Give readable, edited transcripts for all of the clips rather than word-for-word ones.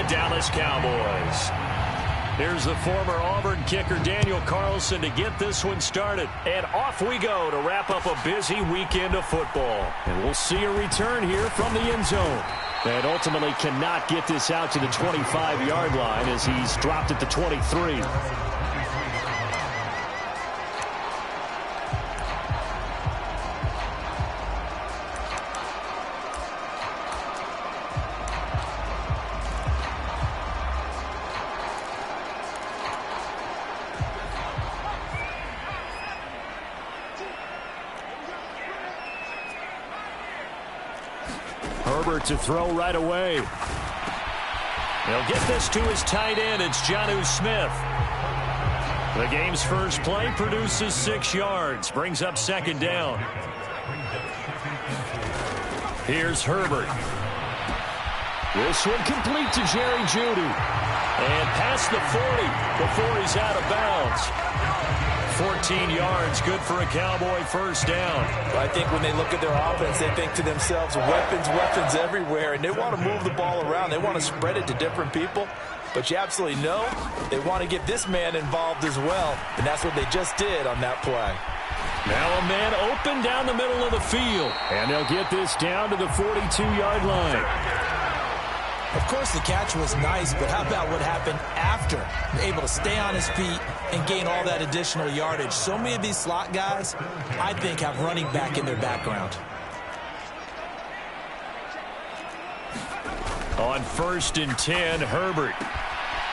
Dallas Cowboys. Here's the former Auburn kicker Daniel Carlson to get this one started. And off we go to wrap up a busy weekend of football. And we'll see a return here from the end zone. And ultimately cannot get this out to the 25-yard line as he's dropped at the 23. Herbert to throw right away. He'll get this to his tight end. It's Jonnu Smith. The game's first play produces 6 yards. Brings up second down. Here's Herbert. This one complete to Jerry Jeudy. And past the 40 before he's out of bounds. 14 yards, good for a Cowboy first down. Well, I think when they look at their offense, they think to themselves, weapons, weapons everywhere, and they want to move the ball around. They want to spread it to different people, but you absolutely know they want to get this man involved as well, and that's what they just did on that play. Now a man open down the middle of the field, and they'll get this down to the 42-yard line. Of course, the catch was nice, but how about what happened after? Able to stay on his feet and gain all that additional yardage. So many of these slot guys, I think, have running back in their background. On 1st and 10, Herbert.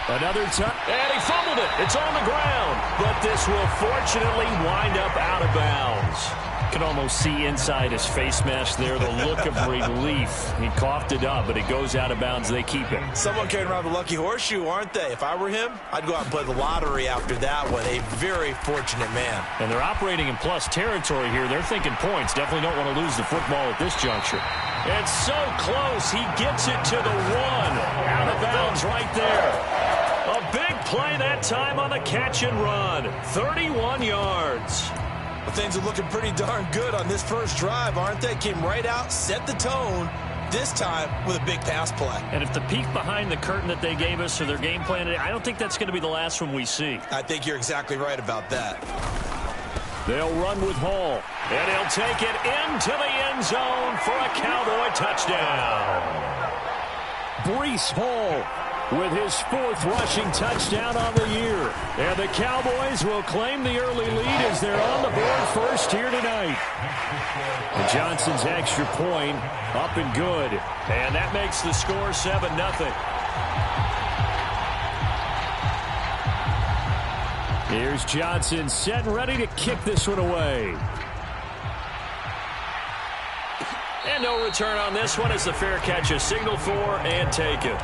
Another touch, and he fumbled it. It's on the ground, but this will fortunately wind up out of bounds. You can almost see inside his face mask there the look of relief. He coughed it up, but it goes out of bounds. They keep it. Someone carrying around the lucky horseshoe, aren't they? If I were him, I'd go out and play the lottery after that one. A very fortunate man. And they're operating in plus territory here. They're thinking points. Definitely don't want to lose the football at this juncture. It's so close. He gets it to the 1. Out of bounds right there. A big play that time on the catch and run. 31 yards. Well, things are looking pretty darn good on this first drive, aren't they? Came right out, set the tone, this time with a big pass play. And if the peek behind the curtain that they gave us or their game plan, I don't think that's going to be the last one we see. I think you're exactly right about that. They'll run with Hall, and he'll take it into the end zone for a Cowboy touchdown. Breece Hall with his 4th rushing touchdown on the year. And the Cowboys will claim the early lead as they're on the board first here tonight. And Johnson's extra point up and good. And that makes the score 7-0. Here's Johnson set and ready to kick this one away. And no return on this one as the fair catch is signaled for and taken.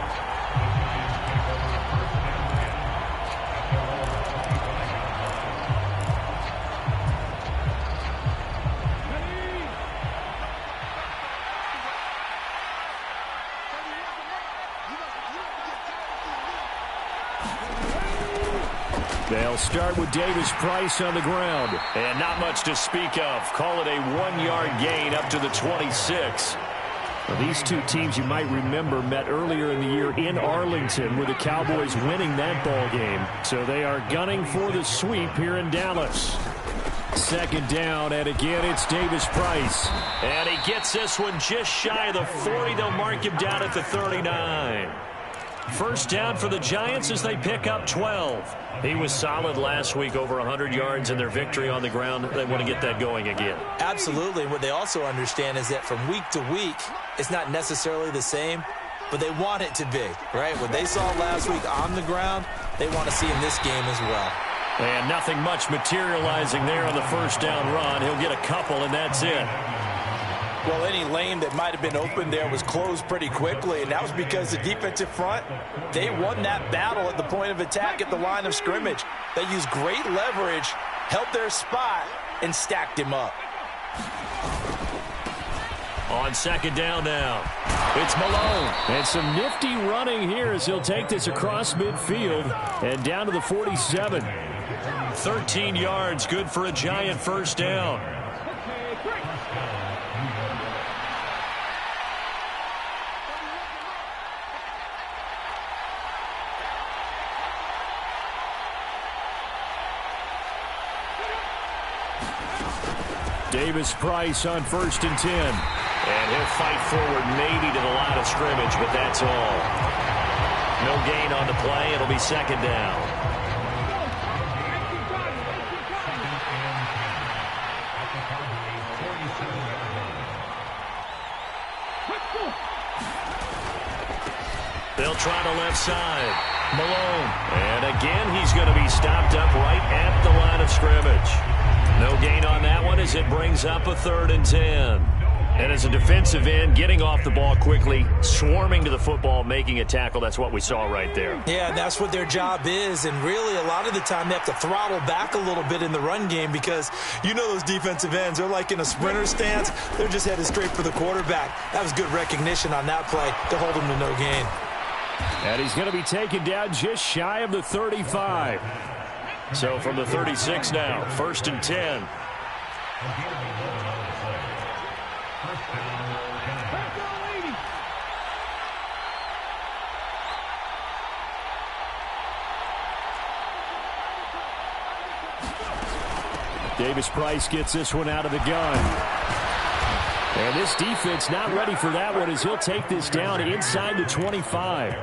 They'll start with Davis Price on the ground. And not much to speak of. Call it a 1-yard gain up to the 26. Well, these two teams, you might remember, met earlier in the year in Arlington with the Cowboys winning that ball game. So they are gunning for the sweep here in Dallas. Second down, and again it's Davis Price. And he gets this one just shy of the 40. They'll mark him down at the 39. First down for the Giants as they pick up 12. He was solid last week, over 100 yards in their victory on the ground. They want to get that going again. Absolutely. What they also understand is that from week to week, it's not necessarily the same, but they want it to be, right? What they saw last week on the ground, they want to see in this game as well. And nothing much materializing there on the first down run. He'll get a couple, and that's it. Well, any lane that might have been open there was closed pretty quickly, and that was because the defensive front, they won that battle at the point of attack at the line of scrimmage. They used great leverage, held their spot, and stacked him up. On second down now, it's Malone. And some nifty running here as he'll take this across midfield and down to the 47. 13 yards, good for a Giant first down. Davis Price on 1st and 10. And he'll fight forward maybe to the line of scrimmage, but that's all. No gain on the play. It'll be 2nd down. They'll try the left side. Malone. And again, he's going to be stopped up right at the line of scrimmage. No gain on that one as it brings up a 3rd and 10. And as a defensive end, getting off the ball quickly, swarming to the football, making a tackle, that's what we saw right there. Yeah, and that's what their job is. And really, a lot of the time, they have to throttle back a little bit in the run game because you know those defensive ends, they're like in a sprinter stance. They're just headed straight for the quarterback. That was good recognition on that play to hold him to no gain. And he's going to be taken down just shy of the 35. So from the 36 now, 1st and 10. Davis Price gets this one out of the gun. And this defense not ready for that one as he'll take this down inside the 25.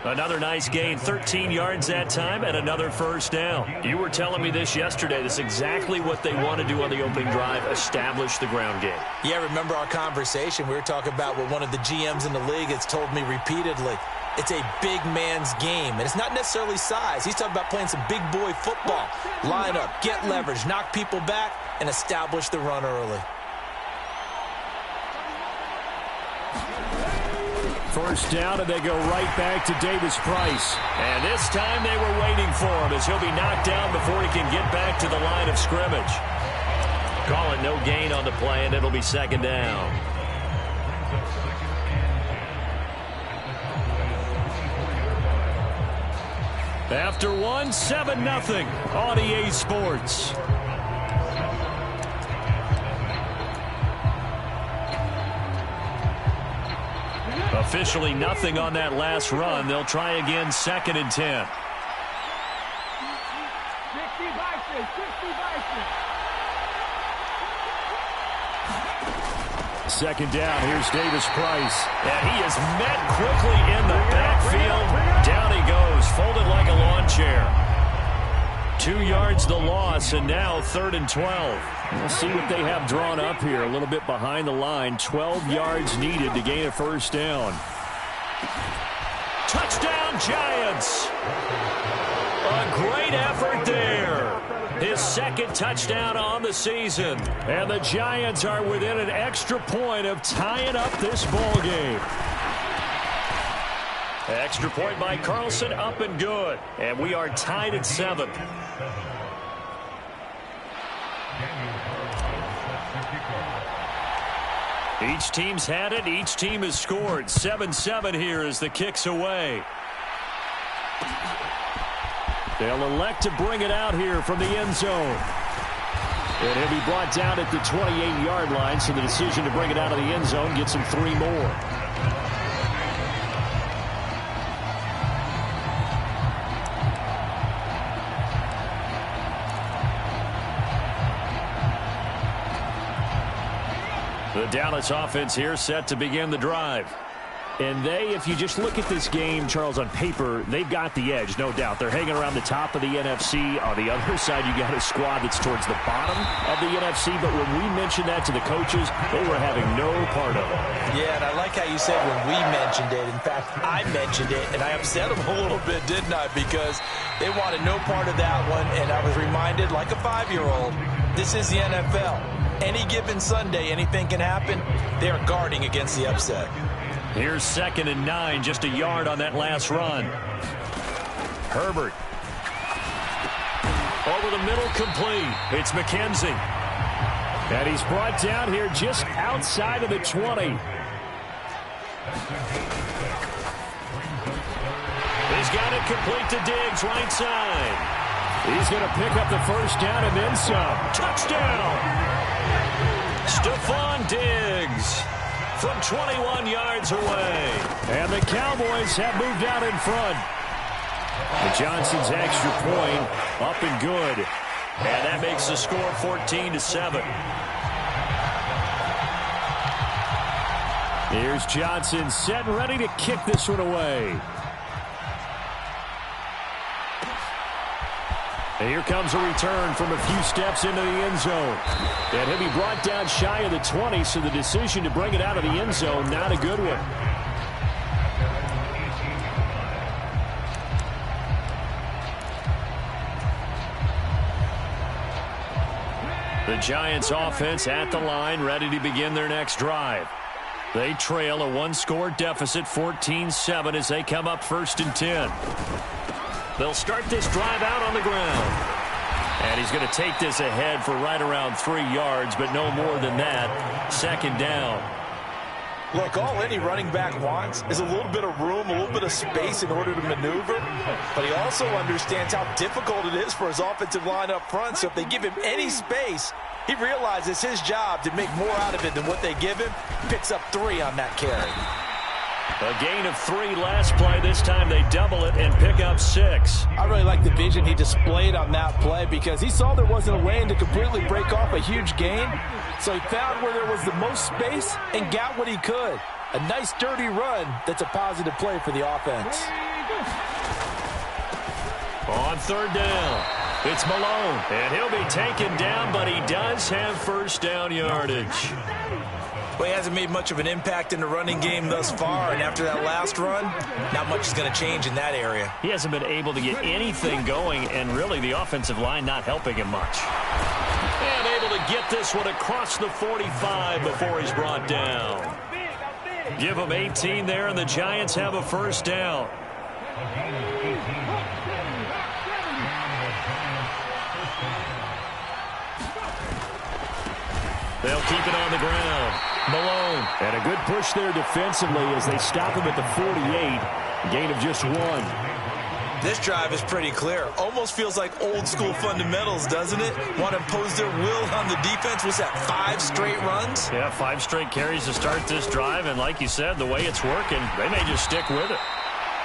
Another nice gain, 13 yards that time, and another 1st down. You were telling me this yesterday. This is exactly what they want to do on the opening drive, establish the ground game. Yeah, remember our conversation. We were talking about what one of the GMs in the league has told me repeatedly. It's a big man's game, and it's not necessarily size. He's talking about playing some big boy football. Line up, get leverage, knock people back, and establish the run early. 1st down, and they go right back to Davis Price. And this time they were waiting for him as he'll be knocked down before he can get back to the line of scrimmage. Call it no gain on the play, and it'll be 2nd down. After one, 7-0 on EA Sports. Officially nothing on that last run. They'll try again, 2nd and 10. Second down, here's Davis Price. And he is met quickly in the backfield. Down he goes, folded like a lawn chair. 2 yards the loss, and now 3rd and 12. We'll see what they have drawn up here. A little bit behind the line. 12 yards needed to gain a 1st down. Touchdown, Giants! A great effort there. His 2nd touchdown on the season. And the Giants are within an extra point of tying up this ball game. Extra point by Carlson, up and good. And we are tied at 7. Each team's had it. Each team has scored. 7-7 here as the kick's away. They'll elect to bring it out here from the end zone. And he'll be brought down at the 28-yard line, so the decision to bring it out of the end zone gets him 3 more. The Dallas offense here set to begin the drive. And if you just look at this game, Charles, on paper, they've got the edge, no doubt. They're hanging around the top of the NFC. On the other side, you got a squad that's towards the bottom of the NFC. But when we mentioned that to the coaches, they were having no part of it. Yeah, and I like how you said when we mentioned it. In fact, I mentioned it, and I upset them a little bit, didn't I? Because they wanted no part of that one, and I was reminded, like a 5-year-old, this is the NFL. Any given Sunday, anything can happen. They are guarding against the upset. Here's 2nd and 9, just a yard on that last run. Herbert. Over the middle, complete. It's McKenzie. And he's brought down here just outside of the 20. He's got it complete to Diggs, right side. He's going to pick up the 1st down and then some. Touchdown! Stephon Diggs from 21 yards away. And the Cowboys have moved out in front. The Johnson's extra point up and good. And that makes the score 14-7. Here's Johnson set and ready to kick this one away. And here comes a return from a few steps into the end zone. And he'll be brought down shy of the 20, so the decision to bring it out of the end zone, not a good one. The Giants offense at the line, ready to begin their next drive. They trail a one-score deficit, 14-7, as they come up 1st and 10. They'll start this drive out on the ground. And he's going to take this ahead for right around 3 yards, but no more than that. 2nd down. Look, all any running back wants is a little bit of room, a little bit of space in order to maneuver. But he also understands how difficult it is for his offensive line up front. So if they give him any space, he realizes his job to make more out of it than what they give him. Picks up 3 on that carry. A gain of 3 last play. This time they double it and pick up 6. I really like the vision he displayed on that play because he saw there wasn't a way to completely break off a huge gain. So he found where there was the most space and got what he could. A nice, dirty run that's a positive play for the offense. On 3rd down, it's Malone. And he'll be taken down, but he does have 1st down yardage. Well, he hasn't made much of an impact in the running game thus far, and after that last run, not much is going to change in that area. He hasn't been able to get anything going, and really the offensive line not helping him much. And able to get this one across the 45 before he's brought down. Give him 18 there, and the Giants have a 1st down. They'll keep it on the ground. Malone. And a good push there defensively as they stop him at the 48. Gain of just 1. This drive is pretty clear. Almost feels like old school fundamentals, doesn't it? Want to impose their will on the defense. Was that 5 straight runs? Yeah, 5 straight carries to start this drive. And like you said, the way it's working, they may just stick with it.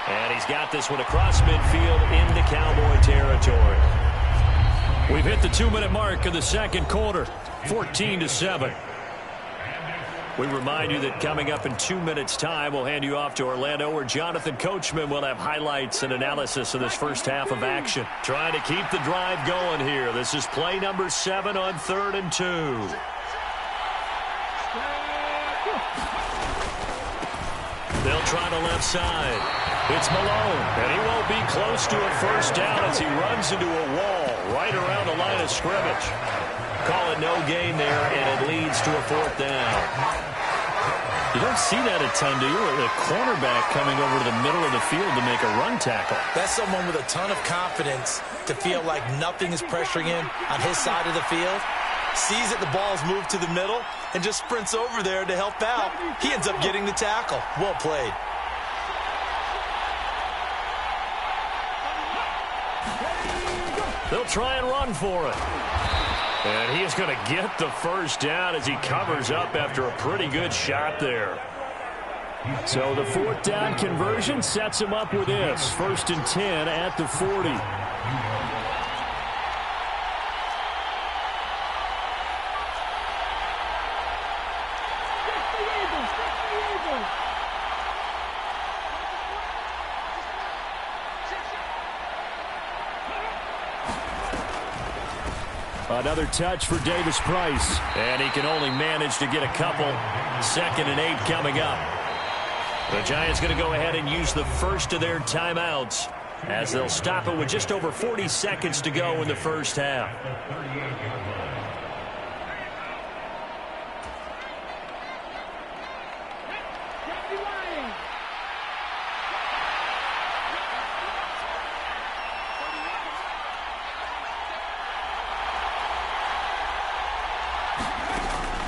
And he's got this one across midfield into Cowboy territory. We've hit the 2-minute mark of the 2nd quarter. 14-7. We remind you that coming up in 2 minutes' time, we'll hand you off to Orlando, where Jonathan Coachman will have highlights and analysis of this first half of action. Trying to keep the drive going here. This is play number 7 on 3rd and 2. They'll try the left side. It's Malone, and he won't be close to a 1st down as he runs into a wall right around the line of scrimmage. Call it no gain there, and it leads to a 4th down. You don't see that a ton, do you? The cornerback coming over to the middle of the field to make a run tackle. That's someone with a ton of confidence to feel like nothing is pressuring him on his side of the field. Sees that the ball's moved to the middle and just sprints over there to help out. He ends up getting the tackle. Well played. They'll try and run for it. And he is going to get the 1st down as he covers up after a pretty good shot there. So the 4th down conversion sets him up with this. 1st and 10 at the 40. Another touch for Davis Price. And he can only manage to get a couple. 2nd and 8 coming up. The Giants going to go ahead and use the first of their timeouts as they'll stop it with just over 40 seconds to go in the first half.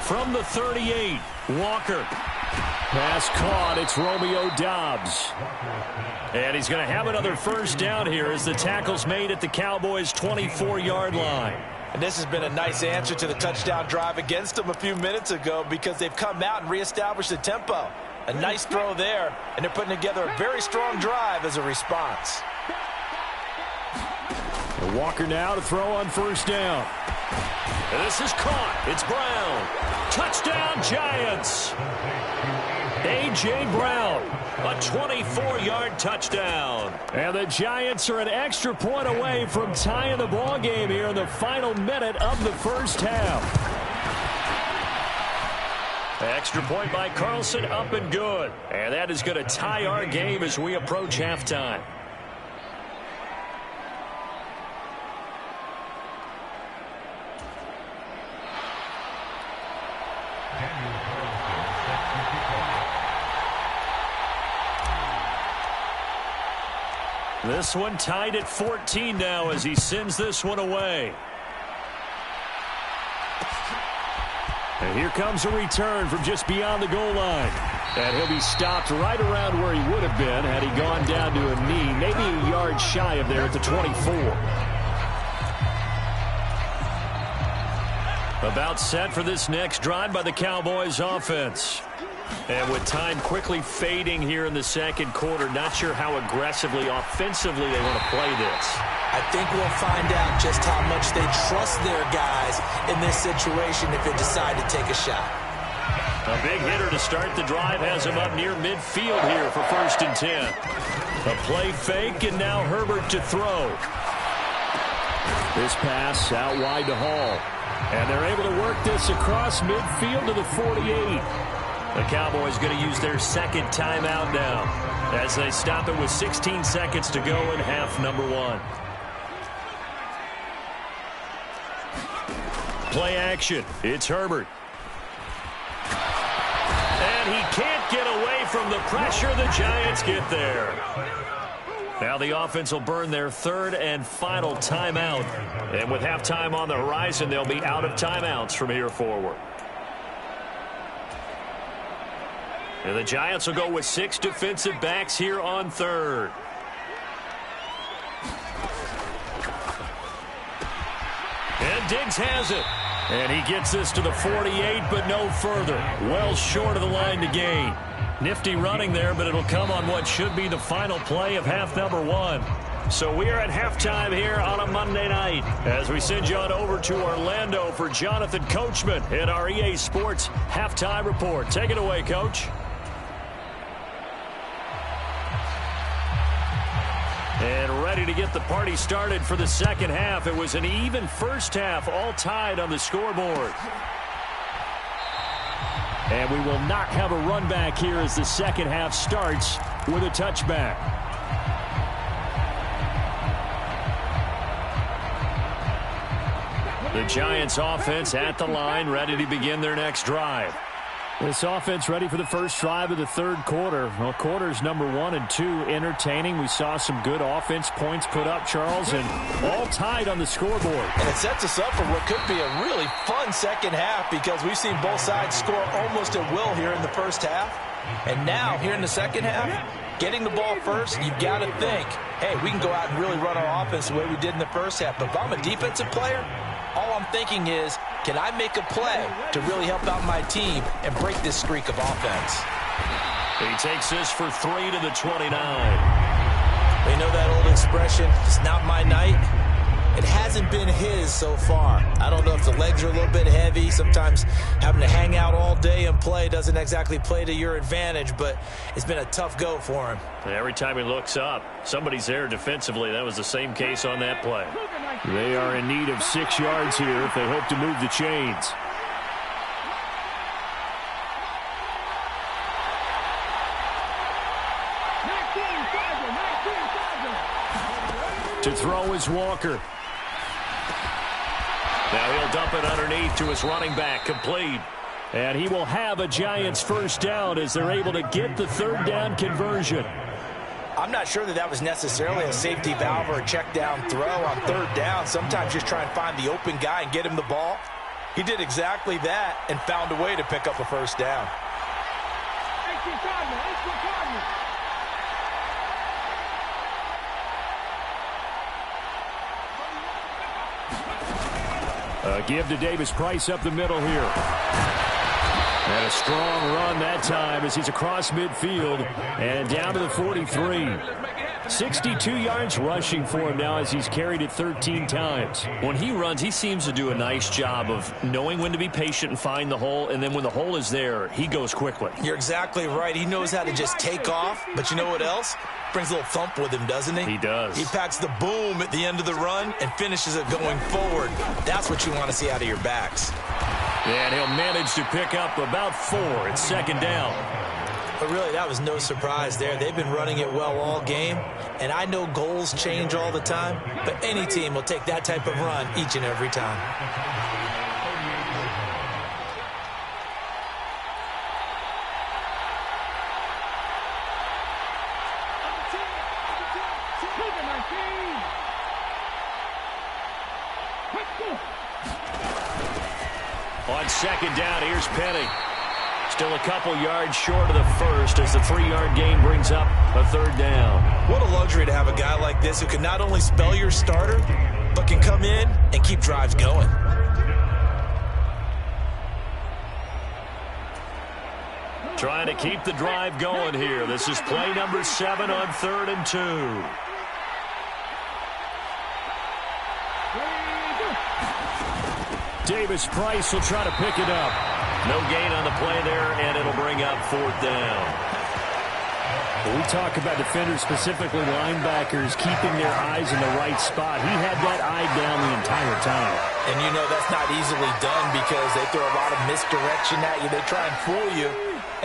From the 38, Walker. Pass caught. It's Romeo Doubs. And he's going to have another 1st down here as the tackle's made at the Cowboys' 24-yard line. And this has been a nice answer to the touchdown drive against them a few minutes ago because they've come out and reestablished the tempo. A nice throw there, and they're putting together a very strong drive as a response. And Walker now to throw on 1st down. And this is caught. It's Brown. Touchdown, Giants. A.J. Brown, a 24-yard touchdown. And the Giants are an extra point away from tying the ball game here in the final minute of the first half. Extra point by Carlson, up and good. And that is going to tie our game as we approach halftime. This one tied at 14 now as he sends this one away. And here comes a return from just beyond the goal line. And he'll be stopped right around where he would have been had he gone down to a knee, maybe a yard shy of there at the 24. About set for this next drive by the Cowboys offense. And with time quickly fading here in the second quarter, not sure how aggressively, offensively they want to play this. I think we'll find out just how much they trust their guys in this situation if they decide to take a shot. A big hitter to start the drive has him up near midfield here for 1st and 10. A play fake, and now Herbert to throw. This pass out wide to Hall. And they're able to work this across midfield to the 48. The Cowboys going to use their second timeout now as they stop it with 16 seconds to go in half number 1. Play action. It's Herbert. And he can't get away from the pressure. The Giants get there. Now the offense will burn their 3rd and final timeout. And with halftime on the horizon, they'll be out of timeouts from here forward. And the Giants will go with 6 defensive backs here on 3rd. And Diggs has it. And he gets this to the 48, but no further. Well short of the line to gain. Nifty running there, but it'll come on what should be the final play of half number 1. So we are at halftime here on a Monday night as we send you on over to Orlando for Jonathan Coachman in our EA Sports Halftime Report. Take it away, Coach. And ready to get the party started for the second half. It was an even first half, all tied on the scoreboard. And we will not have a run back here as the second half starts with a touchback. The Giants offense at the line, ready to begin their next drive. This offense ready for the first drive of the 3rd quarter. Well, quarters number 1 and 2 entertaining. We saw some good offense points put up, Charles, and all tied on the scoreboard. And it sets us up for what could be a really fun second half because we've seen both sides score almost at will here in the first half. And now, here in the second half, getting the ball first, you've got to think, hey, we can go out and really run our offense the way we did in the first half. But if I'm a defensive player, all I'm thinking is, can I make a play to really help out my team and break this streak of offense? He takes this for 3 to the 29. You know that old expression, it's not my night? It hasn't been his so far. I don't know if the legs are a little bit heavy. Sometimes having to hang out all day and play doesn't exactly play to your advantage, but it's been a tough go for him. Every time he looks up, somebody's there defensively. That was the same case on that play. They are in need of 6 yards here if they hope to move the chains. To throw is Walker. Now he'll dump it underneath to his running back, complete. And he will have a Giants first down as they're able to get the 3rd down conversion. I'm not sure that was necessarily a safety valve or a check down throw on 3rd down. Sometimes just try and find the open guy and get him the ball. He did exactly that and found a way to pick up a first down. Give to Davis Price up the middle here. And a strong run that time as he's across midfield and down to the 43. 62 yards rushing for him now as he's carried it 13 times. When he runs, he seems to do a nice job of knowing when to be patient and find the hole, and then when the hole is there, he goes quickly. You're exactly right. He knows how to just take off, but you know what else? Brings a little thump with him, doesn't he? He does. He packs the boom at the end of the run and finishes it going forward. That's what you want to see out of your backs. And he'll manage to pick up about 4. It's second down. But really, that was no surprise there. They've been running it well all game, and I know goals change all the time, but any team will take that type of run each and every time. On second down, here's Penny. Still a couple yards short of the first as the 3-yard gain brings up a third down. What a luxury to have a guy like this who can not only spell your starter, but can come in and keep drives going. Trying to keep the drive going here. This is play number 7 on 3rd and 2. Davis Price will try to pick it up. No gain on the play there, and it'll bring up 4th down. When we talk about defenders, specifically linebackers, keeping their eyes in the right spot, he had that eye down the entire time. And you know that's not easily done because they throw a lot of misdirection at you. They try and fool you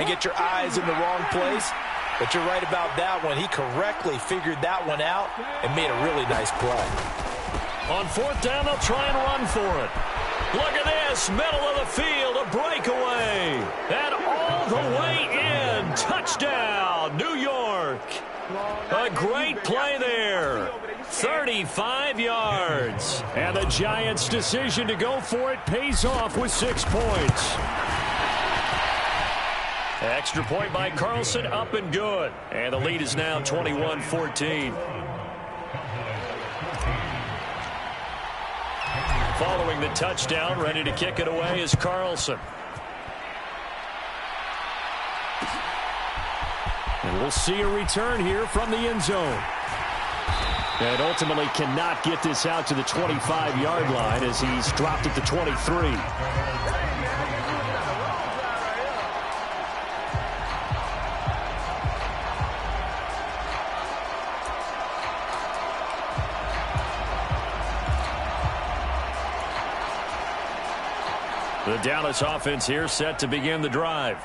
and get your eyes in the wrong place. But you're right about that one. He correctly figured that one out and made a really nice play. On 4th down, they'll try and run for it. Look at this, middle of the field, a breakaway. And all the way in, touchdown, New York. A great play there. 35 yards. And the Giants' decision to go for it pays off with 6 points. Extra point by Carlson, up and good. And the lead is now 21-14. Following the touchdown, ready to kick it away is Carlson. And we'll see a return here from the end zone. And ultimately cannot get this out to the 25-yard line as he's dropped at the 23. The Dallas offense here set to begin the drive.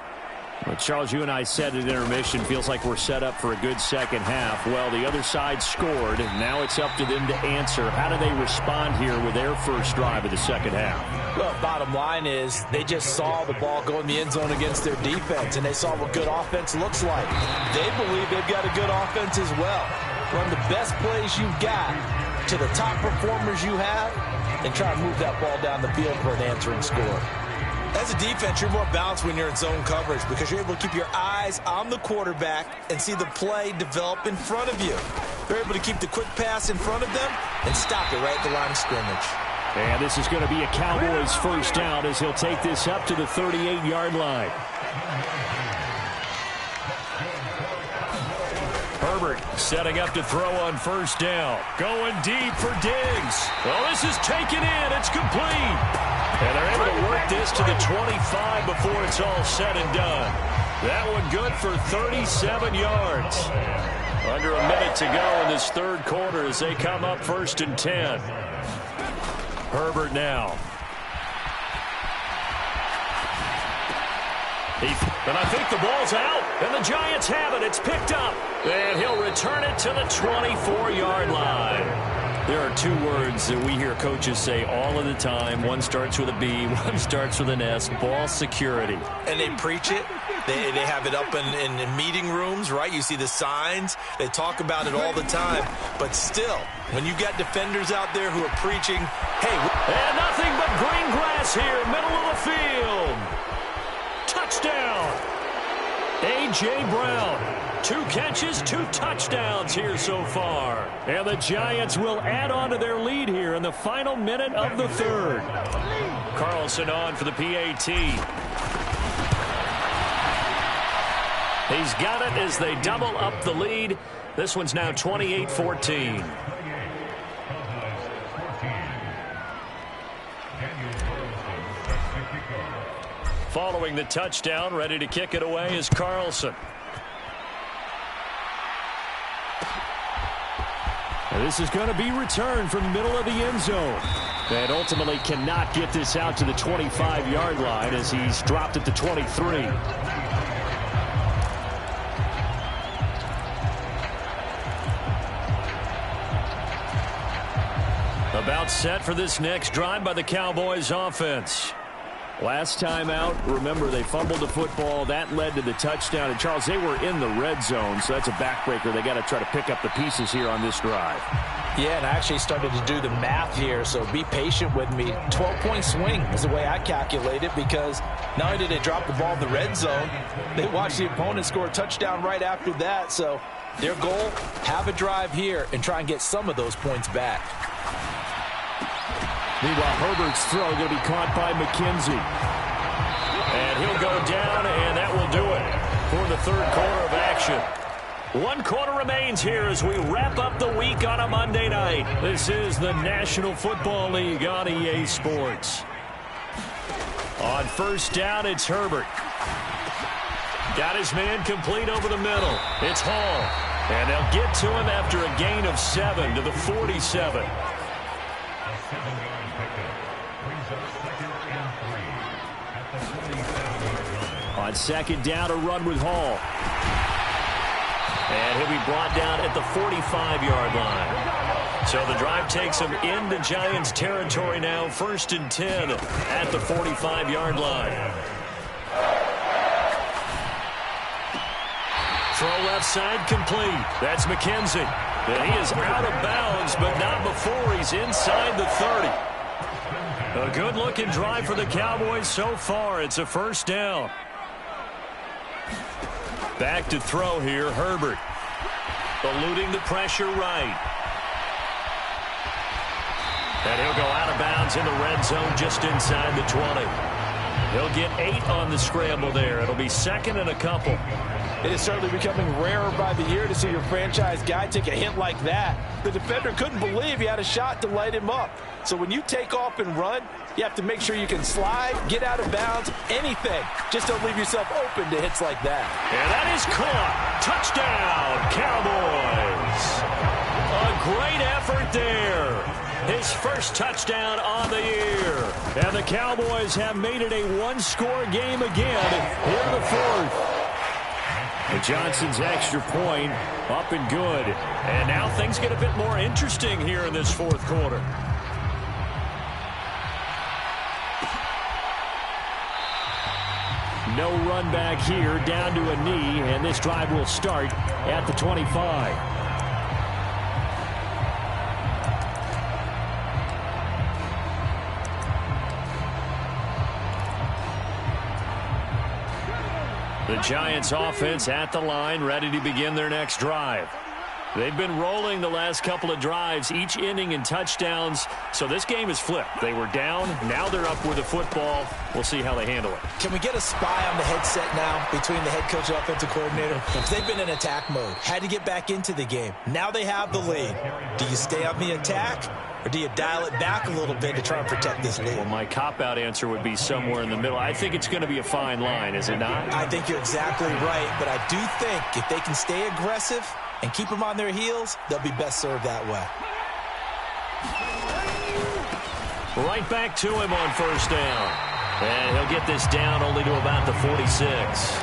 Well, Charles, you and I said at intermission, feels like we're set up for a good second half. Well, the other side scored. Now it's up to them to answer. How do they respond here with their first drive of the second half? Well, bottom line is they just saw the ball go in the end zone against their defense, and they saw what good offense looks like. They believe they've got a good offense as well. Run the best plays you've got to the top performers you have, and try to move that ball down the field for an answering score. As a defense, you're more balanced when you're in zone coverage because you're able to keep your eyes on the quarterback and see the play develop in front of you. They're able to keep the quick pass in front of them and stop it right at the line of scrimmage. And this is going to be a Cowboys first down as he'll take this up to the 38-yard line. Herbert setting up to throw on first down. Going deep for Diggs. Well, this is taken in. It's complete. And they're able to work this to the 25 before it's all said and done. That one good for 37 yards. Under a minute to go in this third quarter as they come up 1st and 10. Herbert now. And I think the ball's out, and the Giants have it. It's picked up, and he'll return it to the 24-yard line. There are 2 words that we hear coaches say all of the time. One starts with a B, one starts with an S, ball security. And they preach it. They have it up in meeting rooms, right? You see the signs. They talk about it all the time. But still, when you got defenders out there who are preaching, hey. And nothing but green grass here, middle of the field. Touchdown. A.J. Brown. 2 catches, 2 touchdowns here so far. And the Giants will add on to their lead here in the final minute of the third. Carlson on for the PAT. He's got it as they double up the lead. This one's now 28-14. Following the touchdown, ready to kick it away is Carlson. And this is going to be returned from the middle of the end zone. And ultimately cannot get this out to the 25-yard line as he's dropped at the 23. About set for this next drive by the Cowboys offense. Last time out, remember, they fumbled the football. That led to the touchdown. And, Charles, they were in the red zone, so that's a backbreaker. They got to try to pick up the pieces here on this drive. Yeah, and I actually started to do the math here, so be patient with me. 12-point swing is the way I calculate it, because not only did they drop the ball in the red zone, they watched the opponent score a touchdown right after that. So their goal, have a drive here and try and get some of those points back. Meanwhile, Herbert's throw going to be caught by McKenzie. And he'll go down, and that will do it for the third quarter of action. 1 quarter remains here as we wrap up the week on a Monday night. This is the National Football League on EA Sports. On first down, it's Herbert. Got his man complete over the middle. It's Hall. And they'll get to him after a gain of 7 to the 47. On second down, a run with Hall. And he'll be brought down at the 45-yard line. So the drive takes him into Giants territory now. 1st and 10 at the 45-yard line. Throw left side complete. That's McKenzie. And he is out of bounds, but not before he's inside the 30. A good-looking drive for the Cowboys so far. It's a first down. Back to throw here, Herbert. Eluding the pressure right. And he'll go out of bounds in the red zone just inside the 20. He'll get 8 on the scramble there. It'll be 2nd and a couple. It is certainly becoming rarer by the year to see your franchise guy take a hit like that. The defender couldn't believe he had a shot to light him up. So when you take off and run, you have to make sure you can slide, get out of bounds, anything. Just don't leave yourself open to hits like that. And that is caught. Touchdown, Cowboys. A great effort there. His first touchdown on the year. And the Cowboys have made it a one-score game again here in the fourth. And Johnson's extra point up and good. And now things get a bit more interesting here in this fourth quarter. No run back here, down to a knee, and this drive will start at the 25. The Giants offense at the line, ready to begin their next drive. They've been rolling the last couple of drives, each inning in touchdowns, so this game is flipped. They were down, now they're up with the football. We'll see how they handle it. Can we get a spy on the headset now between the head coach and offensive coordinator? They've been in attack mode, had to get back into the game. Now they have the lead. Do you stay on the attack, or do you dial it back a little bit to try and protect this lead? Well, my cop-out answer would be somewhere in the middle. I think it's going to be a fine line, is it not? I think you're exactly right, but I do think if they can stay aggressive and keep them on their heels, they'll be best served that way. Right back to him on first down. And he'll get this down only to about the 46.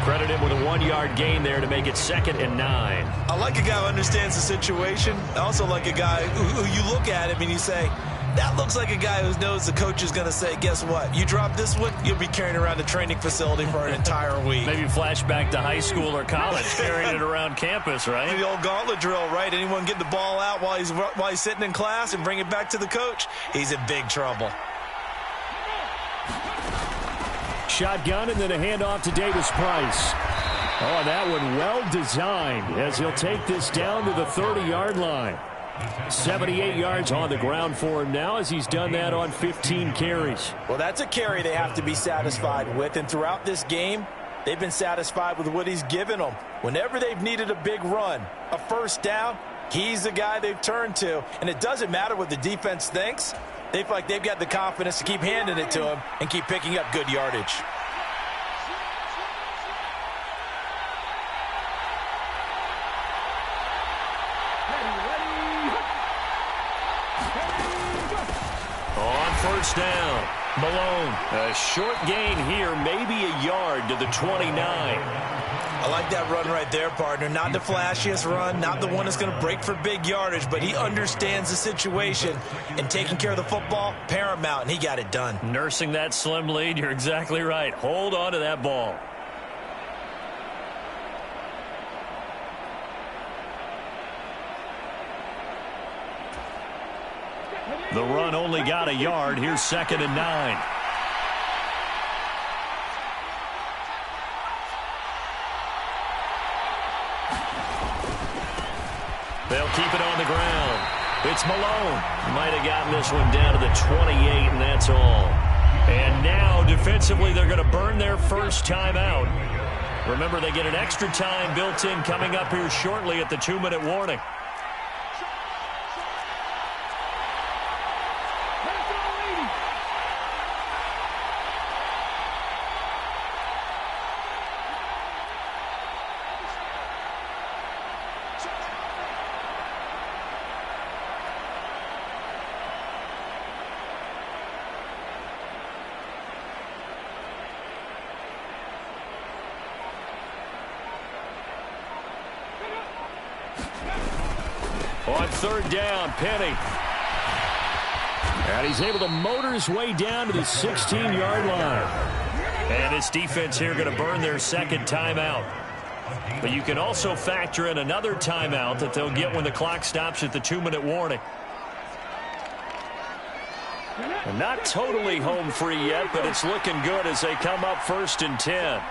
Credit him with a 1-yard gain there to make it 2nd and 9. I like a guy who understands the situation. I also like a guy who you look at him and you say, that looks like a guy who knows the coach is going to say, guess what? You drop this one, you'll be carrying around the training facility for an entire week. Maybe flashback to high school or college, carrying it around campus, right? The old gauntlet drill, right? Anyone get the ball out while he's sitting in class and bring it back to the coach, he's in big trouble. Shotgun and then a handoff to Davis Price. Oh, that one well designed as he'll take this down to the 30-yard line. 78 yards on the ground for him now as he's done that on 15 carries. Well, that's a carry they have to be satisfied with. And throughout this game, they've been satisfied with what he's given them. Whenever they've needed a big run, a first down, he's the guy they've turned to. And it doesn't matter what the defense thinks. They feel like they've got the confidence to keep handing it to him and keep picking up good yardage. On first down, Malone. A short gain here, maybe a yard to the 29. I like that run right there, partner. Not the flashiest run, not the one that's going to break for big yardage, but he understands the situation, and taking care of the football, paramount, and he got it done. Nursing that slim lead, you're exactly right. Hold on to that ball. The run only got a yard. Here's 2nd and 9. They'll keep it on the ground. It's Malone. Might have gotten this one down to the 28, and that's all. And now, defensively, they're going to burn their first time out. Remember, they get an extra time built in coming up here shortly at the 2-minute warning. On 3rd down, Penny. And he's able to motor his way down to the 16-yard line. And this defense here going to burn their second timeout. But you can also factor in another timeout that they'll get when the clock stops at the 2-minute warning. And not totally home free yet, but it's looking good as they come up 1st and 10.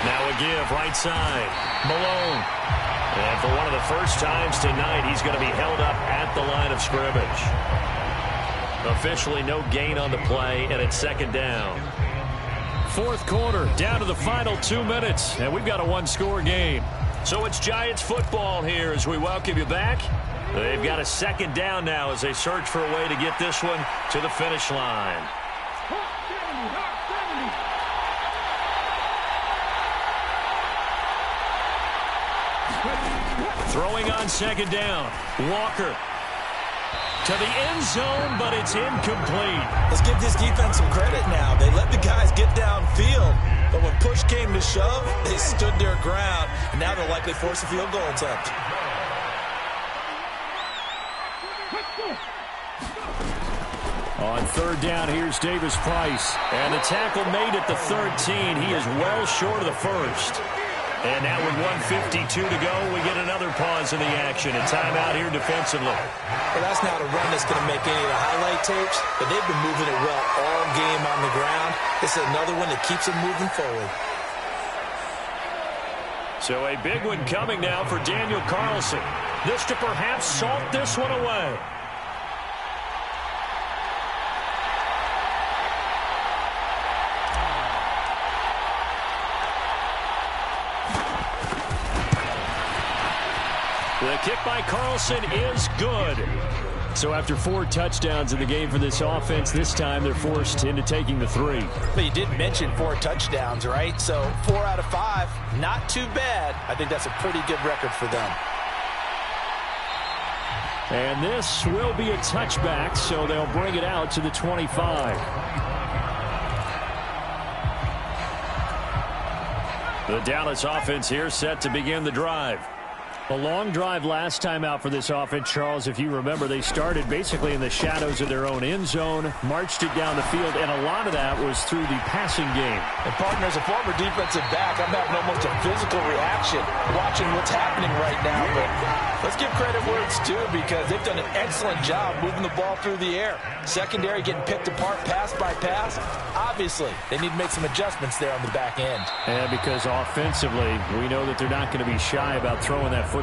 Now a give, right side. Malone. And for one of the first times tonight, he's going to be held up at the line of scrimmage. Officially no gain on the play, and it's 2nd down. 4th quarter, down to the final 2 minutes, and we've got a one-score game. So it's Giants football here as we welcome you back. They've got a 2nd down now as they search for a way to get this one to the finish line. Throwing on 2nd down. Walker to the end zone, but it's incomplete. Let's give this defense some credit now. They let the guys get downfield, but when push came to shove, they stood their ground, and now they'll likely force a field goal attempt. On 3rd down, here's Davis Price. And the tackle made at the 13. He is well short of the first. And now with 1:52 to go, we get another pause in the action. A timeout here defensively. Well, that's not a run that's going to make any of the highlight tapes, but they've been moving it well all game on the ground. This is another one that keeps them moving forward. So a big one coming now for Daniel Carlson. This to perhaps salt this one away. The kick by Carlson is good. So after 4 touchdowns in the game for this offense, this time they're forced into taking the 3. But you did mention 4 touchdowns, right? So 4 out of 5, not too bad. I think that's a pretty good record for them. And this will be a touchback, so they'll bring it out to the 25. The Dallas offense here set to begin the drive. A long drive last time out for this offense, Charles. If you remember, they started basically in the shadows of their own end zone, marched it down the field, and a lot of that was through the passing game. And, partner, as a former defensive back, I'm having almost a physical reaction watching what's happening right now. But let's give credit where it's due because they've done an excellent job moving the ball through the air. Secondary getting picked apart pass by pass. Obviously, they need to make some adjustments there on the back end. And because offensively, we know that they're not going to be shy about throwing that football.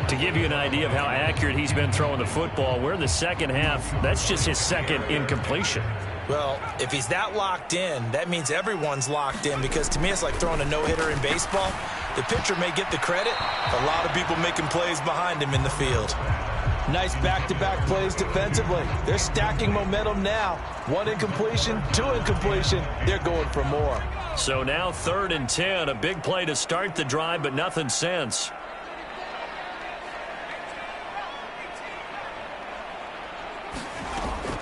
To give you an idea of how accurate he's been throwing the football, we're in the second half. That's just his second incompletion. Well, if he's that locked in, that means everyone's locked in, because to me it's like throwing a no-hitter in baseball. The pitcher may get the credit, a lot of people making plays behind him in the field. Nice back-to-back plays defensively. They're stacking momentum now. 1 incompletion, 2 incompletion. They're going for more. So now 3rd and 10, a big play to start the drive, but nothing since.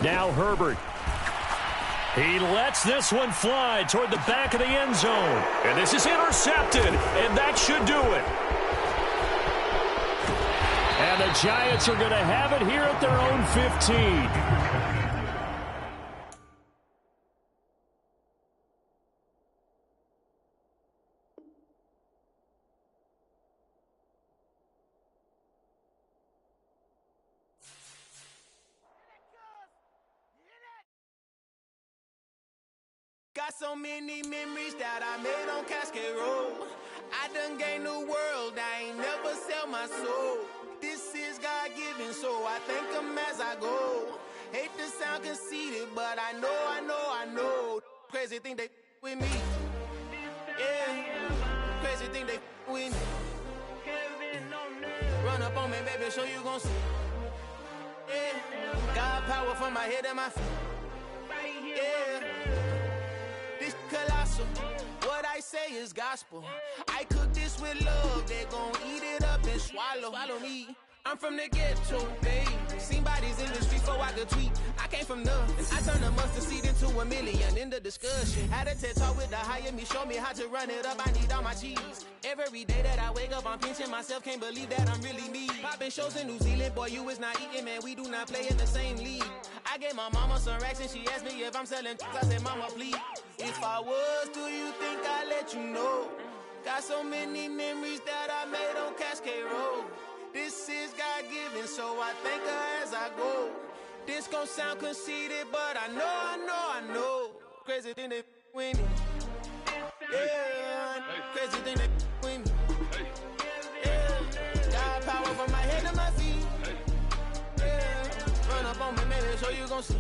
Now Herbert. He lets this one fly toward the back of the end zone. And this is intercepted, and that should do it. And the Giants are going to have it here at their own 15. Got so many memories that I made on Cascade Road. I done gained the world, I ain't never sell my soul. This is God-given, so I thank him as I go. Hate to sound conceited, but I know. Crazy thing they with me. Yeah, crazy thing they with me. Run up on me, baby, show you gon' see. Yeah, God power from my head and my feet. Yeah. Colossal. What I say is gospel. I cook this with love. They gon' eat it up and swallow me. I'm from the ghetto, babe. Seen bodies in the street before I could tweet. I came from nothing. I turned a mustard seed into $1 million in the discussion. Had a TED talk with the higher me, show me how to run it up. I need all my cheese. Every day that I wake up, I'm pinching myself. Can't believe that I'm really me. Popping shows in New Zealand, boy, you is not eating, man. We do not play in the same league. I gave my mama some racks and she asked me if I'm selling. I said, mama, please. If I was, do you think I'd let you know? Got so many memories that I made on Cascade Road. This is God-given, so I thank her as I go. This gon' sound conceited, but I know. Crazy thing they with me. Yeah, crazy thing they with me. Yeah, God power from my head to my feet. Yeah, run up on me, maybe, so you gon' see.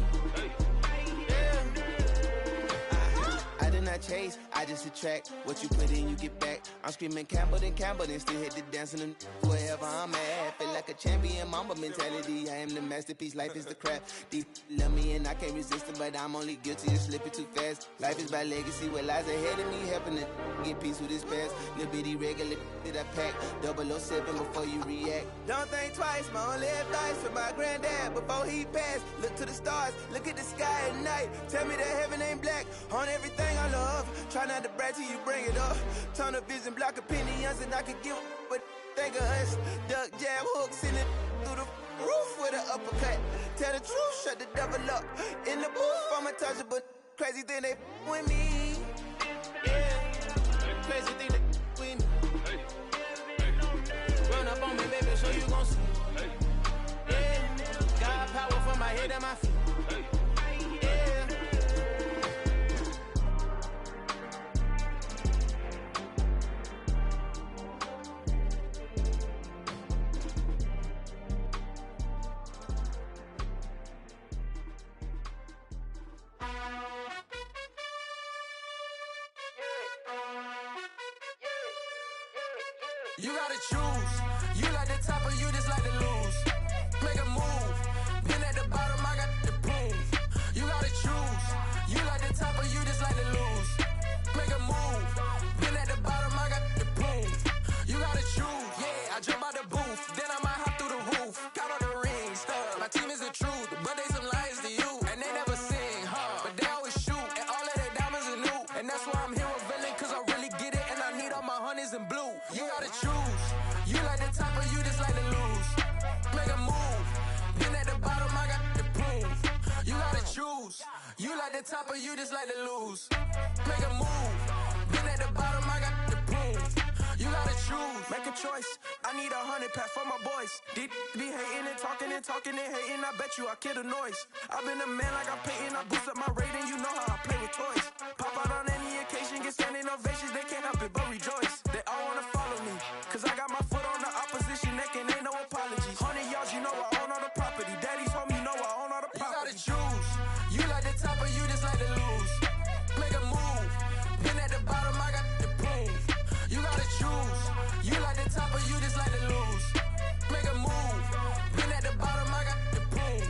I did not chase, I just attract. What you put in, you get back. I'm screaming Campbell, then still hit the dancing and wherever I'm at. Feel like a champion, mamba mentality. I am the masterpiece, life is the crap. Deep love me and I can't resist it, but I'm only guilty of slipping too fast. Life is by legacy, what lies ahead of me, helping to get peace with this past. Little bitty regular that I pack, 007 before you react. Don't think twice, my only advice for my granddad before he passed. Look to the stars, look at the sky at night. Tell me that heaven ain't black on everything I love. Try not to brag till you bring it up. Tunnel vision, block opinions, and I could give but think of us. Duck jab hooks in it through the roof with an uppercut. Tell the truth, shut the devil up. In the booth, I'm untouchable. Crazy thing they with me. Yeah, crazy thing they with me. Run up on me, baby, so you gon' see. Yeah, God power from my head and my feet. You gotta choose. You like the top or you just like to lose. Make a move. Been at the bottom, I got the proof. You gotta choose. You like the top or you just like to lose. Make a move. Been at the bottom, I got the proof. You gotta choose. Yeah, I jump out the booth. Then I might hop through the roof. Count on the rings. Stuff. My team is the truth, but they some liars to you. And they never sing, huh? But they always shoot. And all of their diamonds are new. And that's why I'm here with Villain, cause I really get it. And I need all my honeys in blue. You gotta choose. You like the top or you just like to lose. Make a move. Been at the bottom, I got the proof. You gotta choose. You like the top or you just like to lose. Make a move. Been at the bottom, I got the proof. You gotta choose. Make a choice. I need 100 pack for my boys. Deep be hating and talking and hating. I bet you I kill the noise. I've been a man like I'm Peyton. I boost up my rating. You know how I play with toys. Pop out on any occasion, get standing ovations. They can't help it but rejoice. They all wanna follow me, cause I got my foot on the opposition neck and ain't no apologies. 100 yards, you know I own all the property. Daddy's home, you know I own all the property. You gotta choose. You like the top or you just the top of you just like to lose. Make a move. Been at the bottom, I got the prove.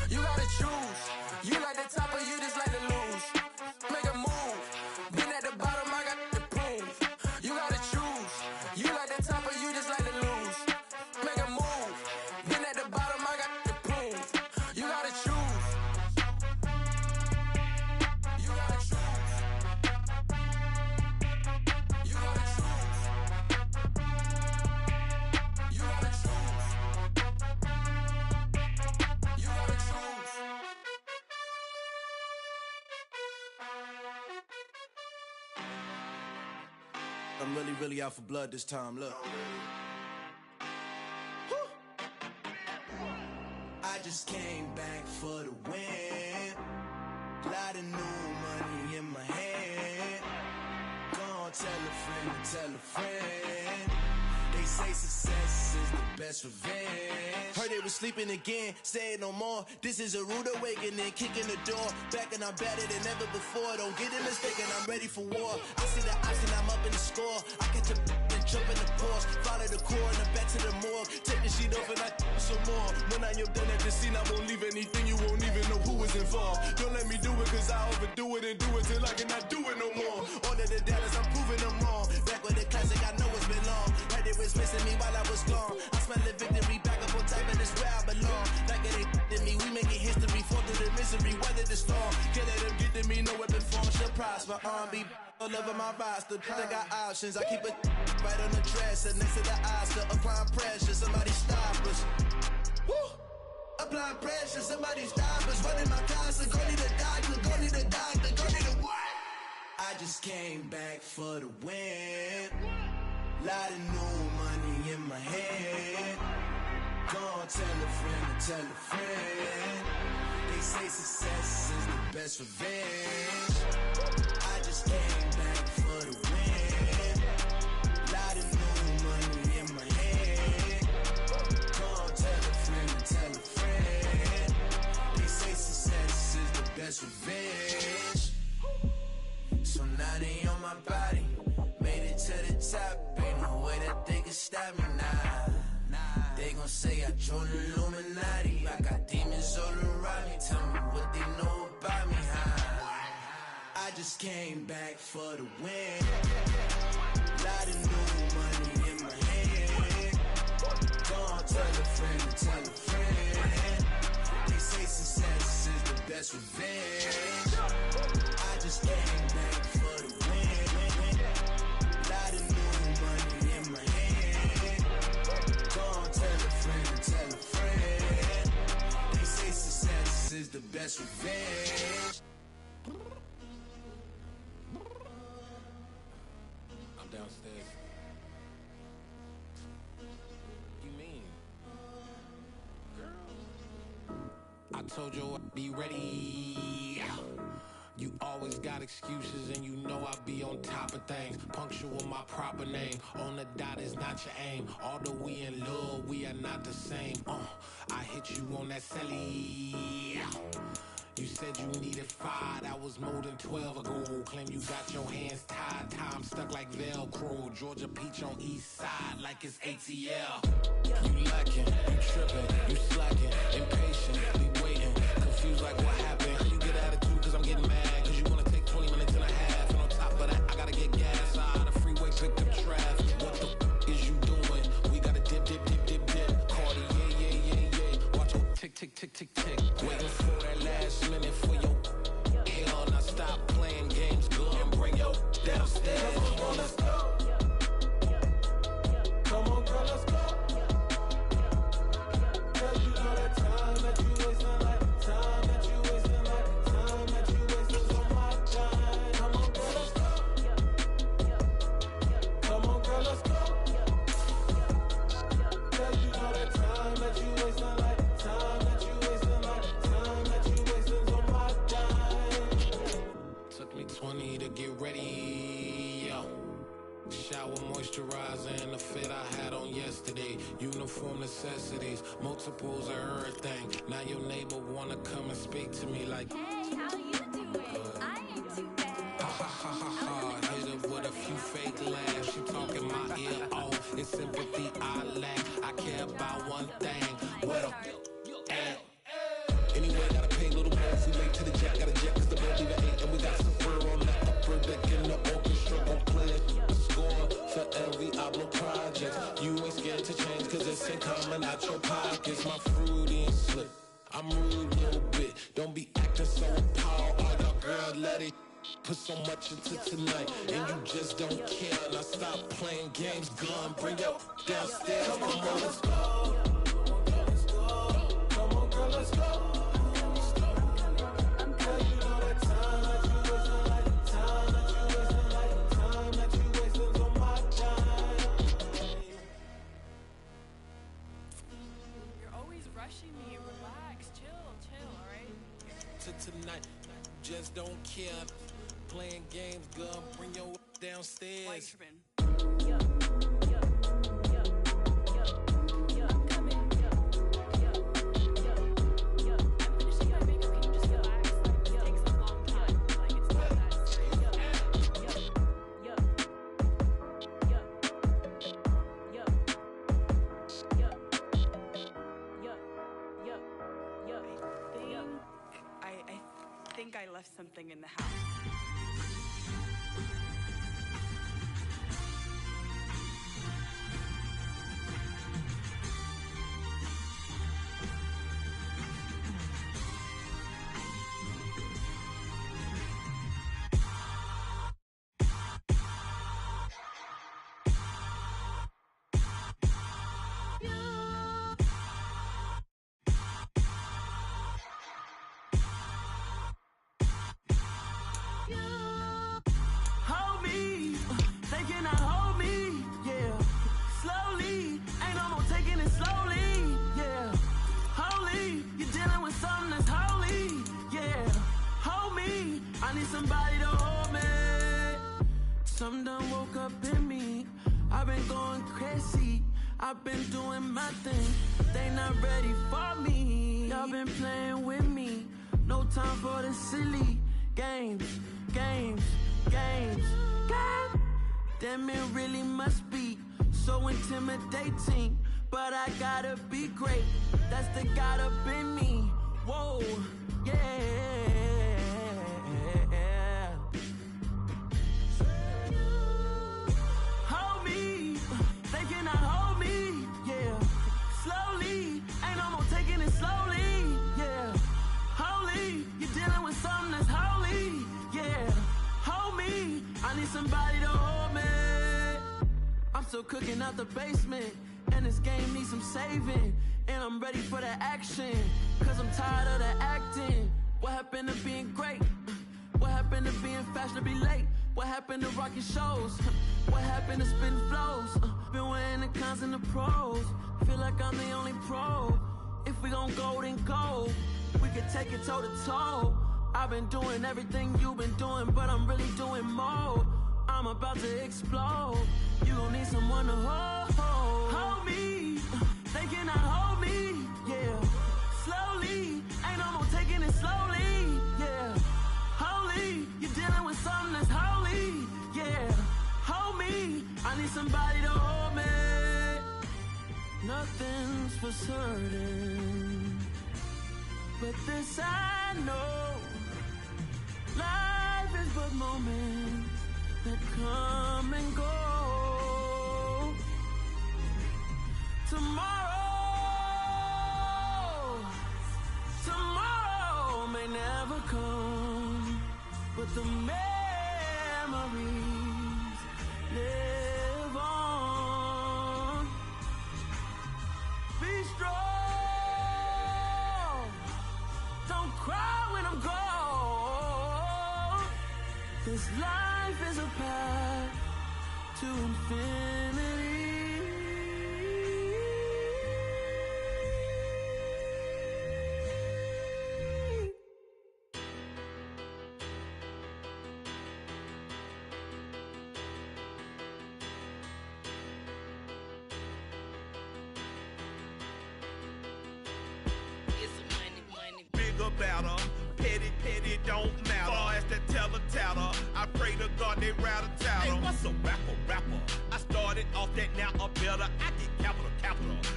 You gotta choose. You like the top of you just like to lose. Make a move. Been at the bottom, I got the prove. You gotta choose. You like the top of you just like to lose. Make a move. Been at the bottom, I got the prove. You gotta choose. You gotta choose. You gotta choose. You gotta choose. You gotta choose. I'm really out for blood this time, look. Woo. I just came back for the win. Lot of new money in my hand. Gonna tell a friend to tell a friend. They say success is the best revenge. Heard they was sleeping again, say it no more. This is a rude awakening, kicking the door. Back and I'm better than ever before. Don't get it mistaken, I'm ready for war. I see the option, I'm up in the score. I catch a and jump in the Porsche. Follow the core and back to the morgue. Take the sheet off and I some more. When I am done at the scene, I won't leave anything. You won't even know who was involved. Don't let me do it, cause I overdo it and do it till I cannot do it no more. All of the Dallas, I'm proving them wrong. Back with the classic, I know it's been long. Heard it was missing me while I was gone. I smell the victory, back up on type, and it's where I belong. Like it ain't to me, we making history. Fall through the misery, weather the storm. Can't let them get to me, no weapon form shall prosper. R&B all over my roster. I got options, I keep it right on the dresser. Next to the Oscar, applying pressure. Somebody stop us. Woo! Applying pressure, somebody stop us. Running my concert, go need a doctor, go need a doctor, go need a what? I just came back for the win. Lot of new money in my hand. Gonna tell a friend to tell a friend. They say success is the best revenge. I just came back for the win. Lot of new money in my hand. Gonna tell a friend to tell a friend. They say success is the best revenge. So now they on my body. Made it to the top. Ain't no way that they can stop me now. They gon' say I joined the Illuminati. I got demons all around me. Tell me what they know about me, huh? I just came back for the win. Lot of new money in my hand. Gonna tell a friend to tell a friend. They say success is the best revenge. I just came back for the win. Lot of new money in my hand. Gonna tell a friend to tell a friend. They say success is the best revenge. I'm downstairs. You mean? Girl. I told you I'd be ready. You always got excuses and you know I be on top of things. Punctual my proper name. On the dot is not your aim. Although we in love, we are not the same. I hit you on that celly. You said you needed 5, that was more than 12 ago. Claim you got your hands tied, time stuck like Velcro. Georgia Peach on east side like it's ATL. You lacking, you tripping, you slacking, impatient, be waiting, confused like what happened. You get attitude cause I'm getting mad, cause you wanna take 20 minutes and a half. And on top of that, I gotta get gas out of the freeway, pick up traffic. What the is you doing? We gotta dip. Cardi, yeah. Watch your tick. Waiting for that last minute for your hell. Now stop playing games, girl, and bring your downstairs. Come on, girl, let's go. Come on, girl, let's go. Girl, you know that time that you wasting, like time that you wasting, like time that you wasting on my time. Come on, girl, let's go. Come on, girl, let's go. Girl, you know that time that you wasting, like time that you wasting, like time that you wasting on my time. Took me 20 to get ready, yo. Shower moisturizer and the fit I had on yesterday. Uniform necessities, multiples of everything. Now your neighbor wanna come and speak to me like, hey, how you doing? I ain't too bad. ha. Hit her with a few fake laughs. She talking my ear off. It's sympathy album projects. You ain't scared to change, cause it's ain't coming out your pockets. My fruity and slick, I'm rude a little bit. Don't be acting so appalled. All y'all girls let it put so much into tonight, and you just don't care. Now stop playing games, gun, bring your downstairs. Come on, girl, let's go. Come on, girl, let's go. Tonight, just don't care. Playing games, girl, bring your downstairs. I left something in the house. Somebody to hold me. Something done woke up in me. I've been going crazy. I've been doing my thing. They not ready for me. Y'all been playing with me. No time for the silly games. Damn, it really must be so intimidating. But I gotta be great. That's the God up in me. Whoa, yeah. Somebody to hold me. I'm still cooking out the basement, and this game needs some saving. And I'm ready for the action, cause I'm tired of the acting. What happened to being great? What happened to being fashionably late? What happened to rocking shows? What happened to spitting flows? Been wearing the cons and the pros. Feel like I'm the only pro. If we gon' go, then go. We could take it toe to toe. I've been doing everything you've been doing, but I'm really doing more. I'm about to explode. You gon' need someone to hold me. They cannot hold me, yeah. Slowly, ain't no more taking it slowly, yeah. Holy, you're dealing with something that's holy, yeah. Hold me, I need somebody to hold me. Nothing's for certain, but this I know. Life is but moments that come and go. Tomorrow may never come, but the memories live on. Be strong, don't cry when I'm gone. This life is a path to infinity. Better, petty, don't matter. Far as that teller, I pray to God they rattle tattle. Hey, what's a rapper? I started off that, now I'm better. I get capital.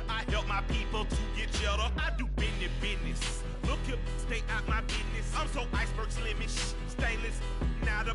I help my people to get cheddar. I do business. Look here, stay out my business. I'm so iceberg slimish, stainless, not a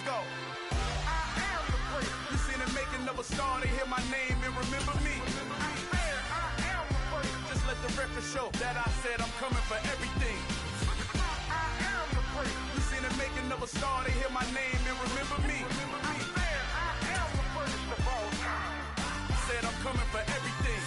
let's go. You seen the making of a star, they hear my name and remember me. Just let the record show that I said I'm coming for everything. You seen the making of a star, they hear my name and remember me. Said I'm coming for everything.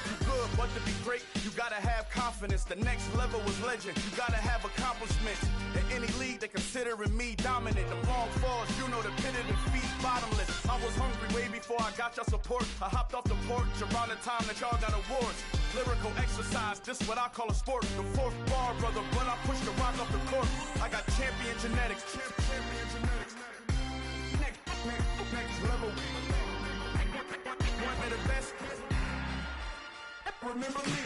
You good, but to be great, you gotta have confidence. The next level was legend. You gotta have accomplishments. In any league, they considering me dominant. The long falls, you know the pit of defeat, bottomless. I was hungry way before I got your support. I hopped off the porch around the time that y'all got awards. Lyrical exercise, this what I call a sport. The fourth bar, brother, when I push the rock off the court. I got champion genetics. Champion genetics. Next level. One of the best. Remember me.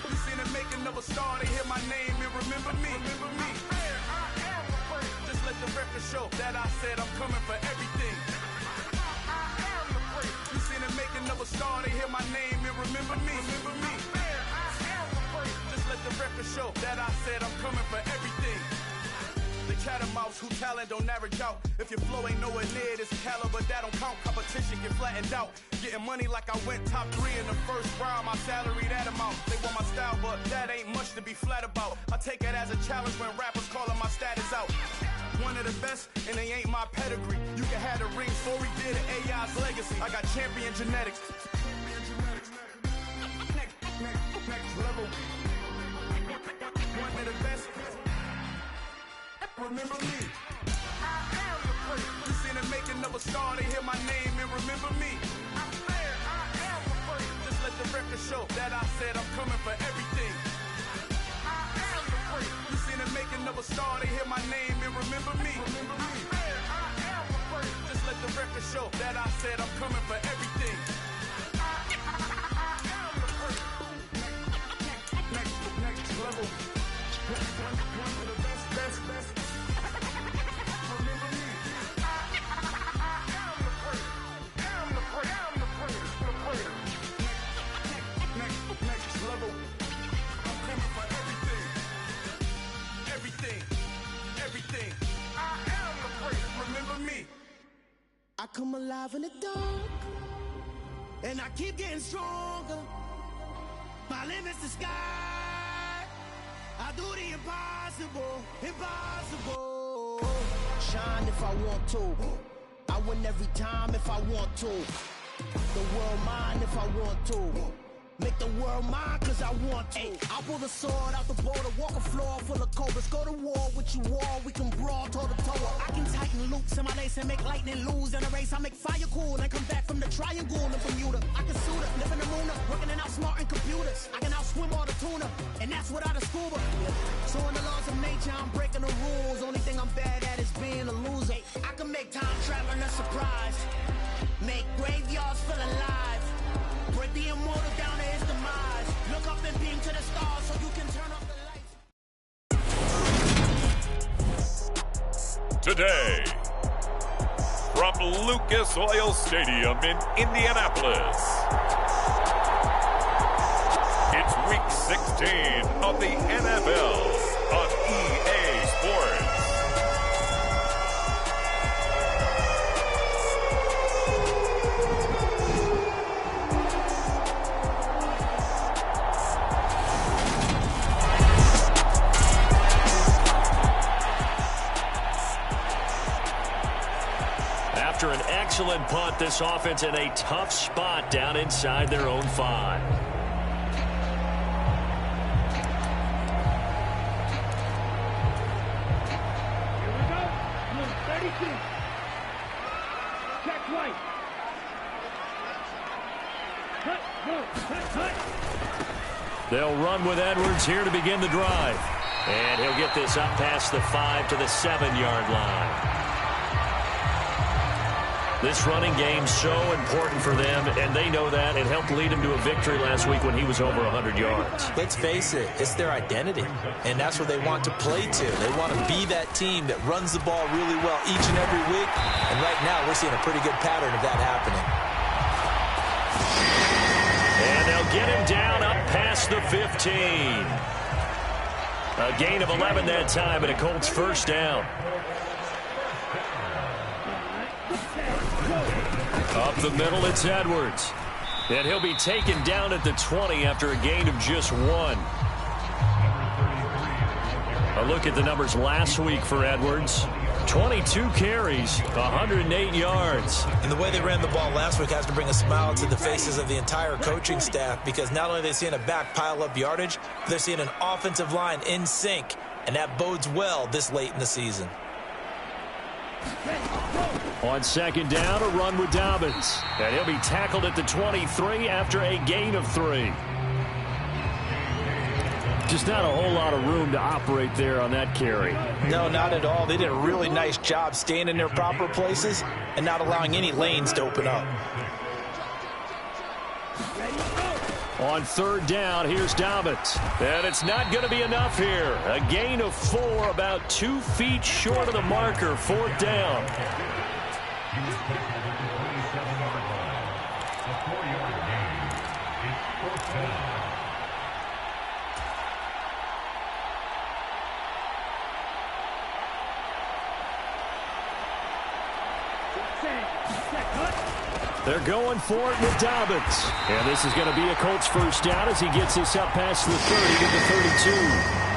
You seen the making of a star, they hear my name and remember me. Just let the record show that I said I'm coming for everything. You seen the making of a star, they hear my name and remember me. Just let the record show that I said I'm coming for everything. The chattermouths who talent don't average out. If your flow ain't nowhere near this caliber, that don't count. Competition get flattened out. Getting money like I went top 3 in the first round. My salary that amount. They want my style, but that ain't much to be flat about. I take it as a challenge when rappers calling my status out. One of the best, and they ain't my pedigree. You can have the ring before we did it, AI's legacy. I got champion genetics. Next level. One of the best. Remember me. You seen the making of a star, they hear my name and remember me. Just let the record show that I said I'm coming for everything. You seen the making of a star, they hear my name and remember me. Just let the record show that I said I'm coming for everything. Next level. One of the best. Next level. I'm coming for everything. Everything. I am the great. Remember me. I come alive in the dark, and I keep getting stronger. My limit's the sky. I do the impossible. Shine if I want to. I win every time if I want to. The world mine if I want to. Make the world mine cause I want to. I pull the sword out the border, walk a floor full of cobras. Go to war with you all, we can brawl toe to toe. I can tighten loops in my lace and make lightning lose in a race. I make fire cool and come back from the triangle in Bermuda. I can suit up, live in the moon, working and outsmarting computers. I can outswim all the tuna, and that's without a scuba. So in the laws of nature, I'm breaking the rules. Only thing I'm bad at is being a loser. I can make time traveling a surprise. Make graveyards feel alive. Break the immortal down to his demise. Look up and beam to the stars so you can turn off the lights. Today, from Lucas Oil Stadium in Indianapolis, it's Week 16 of the NFL on EA Sports. After an excellent punt, this offense in a tough spot down inside their own 5. Here we go. Number 32. Check right. Cut. They'll run with Edwards here to begin the drive. And he'll get this up past the 5 to the 7-yard line. This running game's so important for them, and they know that. It helped lead him to a victory last week when he was over 100 yards. Let's face it, it's their identity, and that's what they want to play to. They want to be that team that runs the ball really well each and every week, and right now we're seeing a pretty good pattern of that happening. And they'll get him down up past the 15. A gain of 11 that time, and a Colts first down. Up the middle, it's Edwards. And he'll be taken down at the 20 after a gain of just 1. A look at the numbers last week for Edwards. 22 carries, 108 yards. And the way they ran the ball last week has to bring a smile to the faces of the entire coaching staff, because not only are they seeing a back pile up yardage, they're seeing an offensive line in sync, and that bodes well this late in the season. On second down, a run with Dobbins. And he'll be tackled at the 23 after a gain of 3. Just not a whole lot of room to operate there on that carry. No, not at all. They did a really nice job staying in their proper places and not allowing any lanes to open up. On third down, here's Dobbins. And it's not going to be enough here. A gain of 4, about 2 feet short of the marker. 4th down. They're going for it with Dobbins. And this is going to be a Colts first down as he gets this up past the 30 to the 32.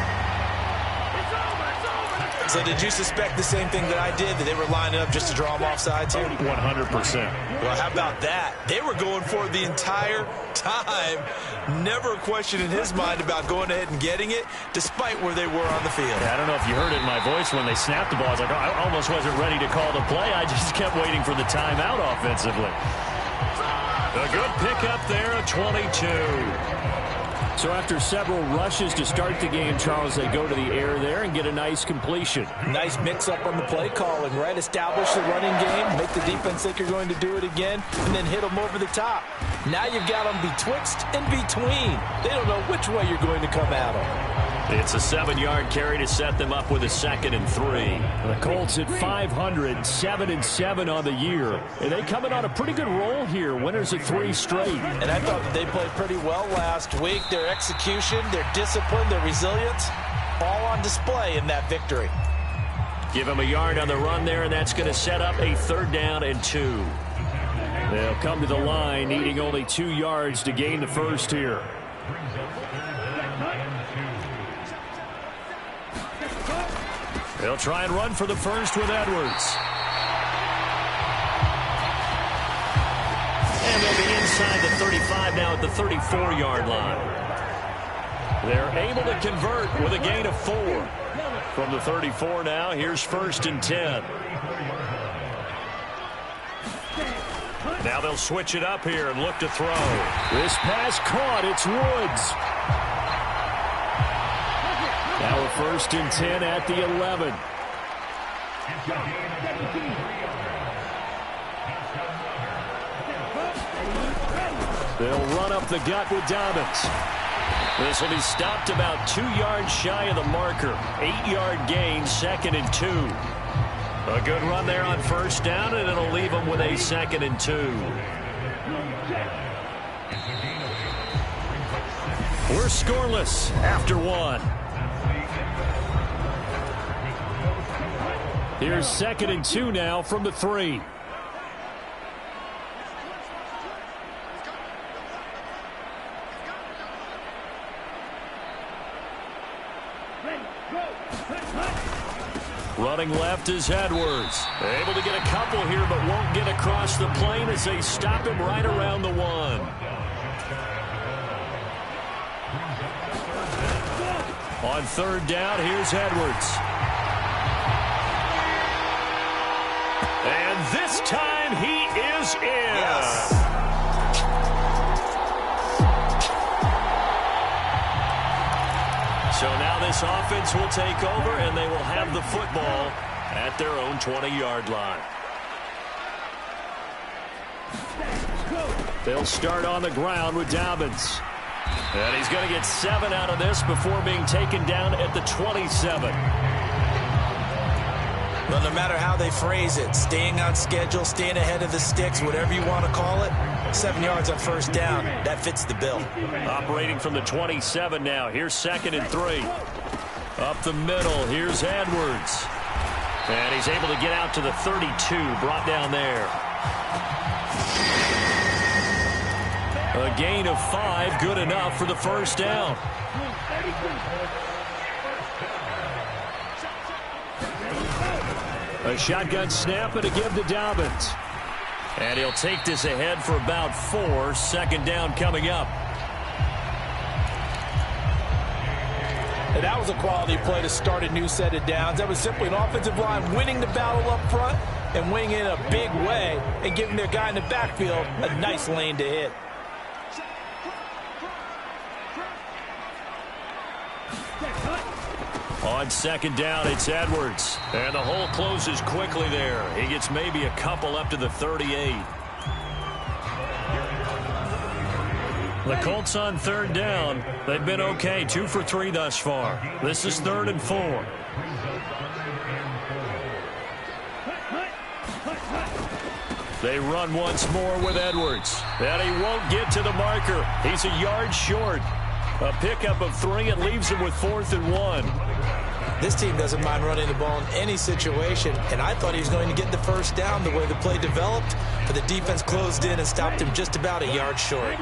So did you suspect the same thing that I did, that they were lining up just to draw them off sides here? 100%. Well, how about that? They were going for it the entire time. Never a question in his mind about going ahead and getting it, despite where they were on the field. Yeah, I don't know if you heard it in my voice when they snapped the ball. I was like, I almost wasn't ready to call the play. I just kept waiting for the timeout offensively. A good pickup there, a 22. So after several rushes to start the game, Charles, they go to the air there and get a nice completion. Nice mix-up on the play calling, right? Establish the running game, make the defense think you're going to do it again, and then hit them over the top. Now you've got them betwixt and between. They don't know which way you're going to come at them. It's a 7-yard carry to set them up with a 2nd and 3. The Colts at 500, 7-7 on the year. And they coming on a pretty good roll here. Winners of 3 straight. And I thought that they played pretty well last week. Their execution, their discipline, their resilience, all on display in that victory. Give them a yard on the run there, and that's going to set up a 3rd down and 2. They'll come to the line, needing only 2 yards to gain the first here. They'll try and run for the first with Edwards. And they'll be inside the 35 now at the 34-yard line. They're able to convert with a gain of 4. From the 34 now, here's 1st and 10. Now they'll switch it up here and look to throw. This pass caught. It's Woods. Now a 1st and 10 at the 11. They'll run up the gut with Dobbins. This will be stopped about 2 yards shy of the marker. 8-yard gain, 2nd and 2. A good run there on 1st down, and it'll leave them with a 2nd and 2. We're scoreless after 1. Here's 2nd and 2 now from the 3. Running left is Edwards. Able to get a couple here, but won't get across the plane as they stop him right around the 1. On 3rd down, here's Edwards. And this time he is in. Yes. So now this offense will take over, and they will have the football at their own 20-yard line. They'll start on the ground with Dobbins. And he's going to get 7 out of this before being taken down at the 27. Well, no matter how they phrase it, staying on schedule, staying ahead of the sticks, whatever you want to call it, 7 yards on 1st down, that fits the bill. Operating from the 27 now. Here's 2nd and 3. Up the middle, here's Edwards. And he's able to get out to the 32, brought down there. A gain of 5, good enough for the first down. A shotgun snap and a give to Dobbins. And he'll take this ahead for about 4. Second down coming up. And that was a quality play to start a new set of downs. That was simply an offensive line winning the battle up front and winning in a big way and giving their guy in the backfield a nice lane to hit. On second down, it's Edwards. And the hole closes quickly there. He gets maybe a couple up to the 38. The Colts on third down. They've been okay, 2 for 3 thus far. This is 3rd and 4. They run once more with Edwards. And he won't get to the marker. He's a yard short. A pickup of 3. It leaves him with 4th and 1. This team doesn't mind running the ball in any situation, and I thought he was going to get the first down the way the play developed, but the defense closed in and stopped him just about a yard short.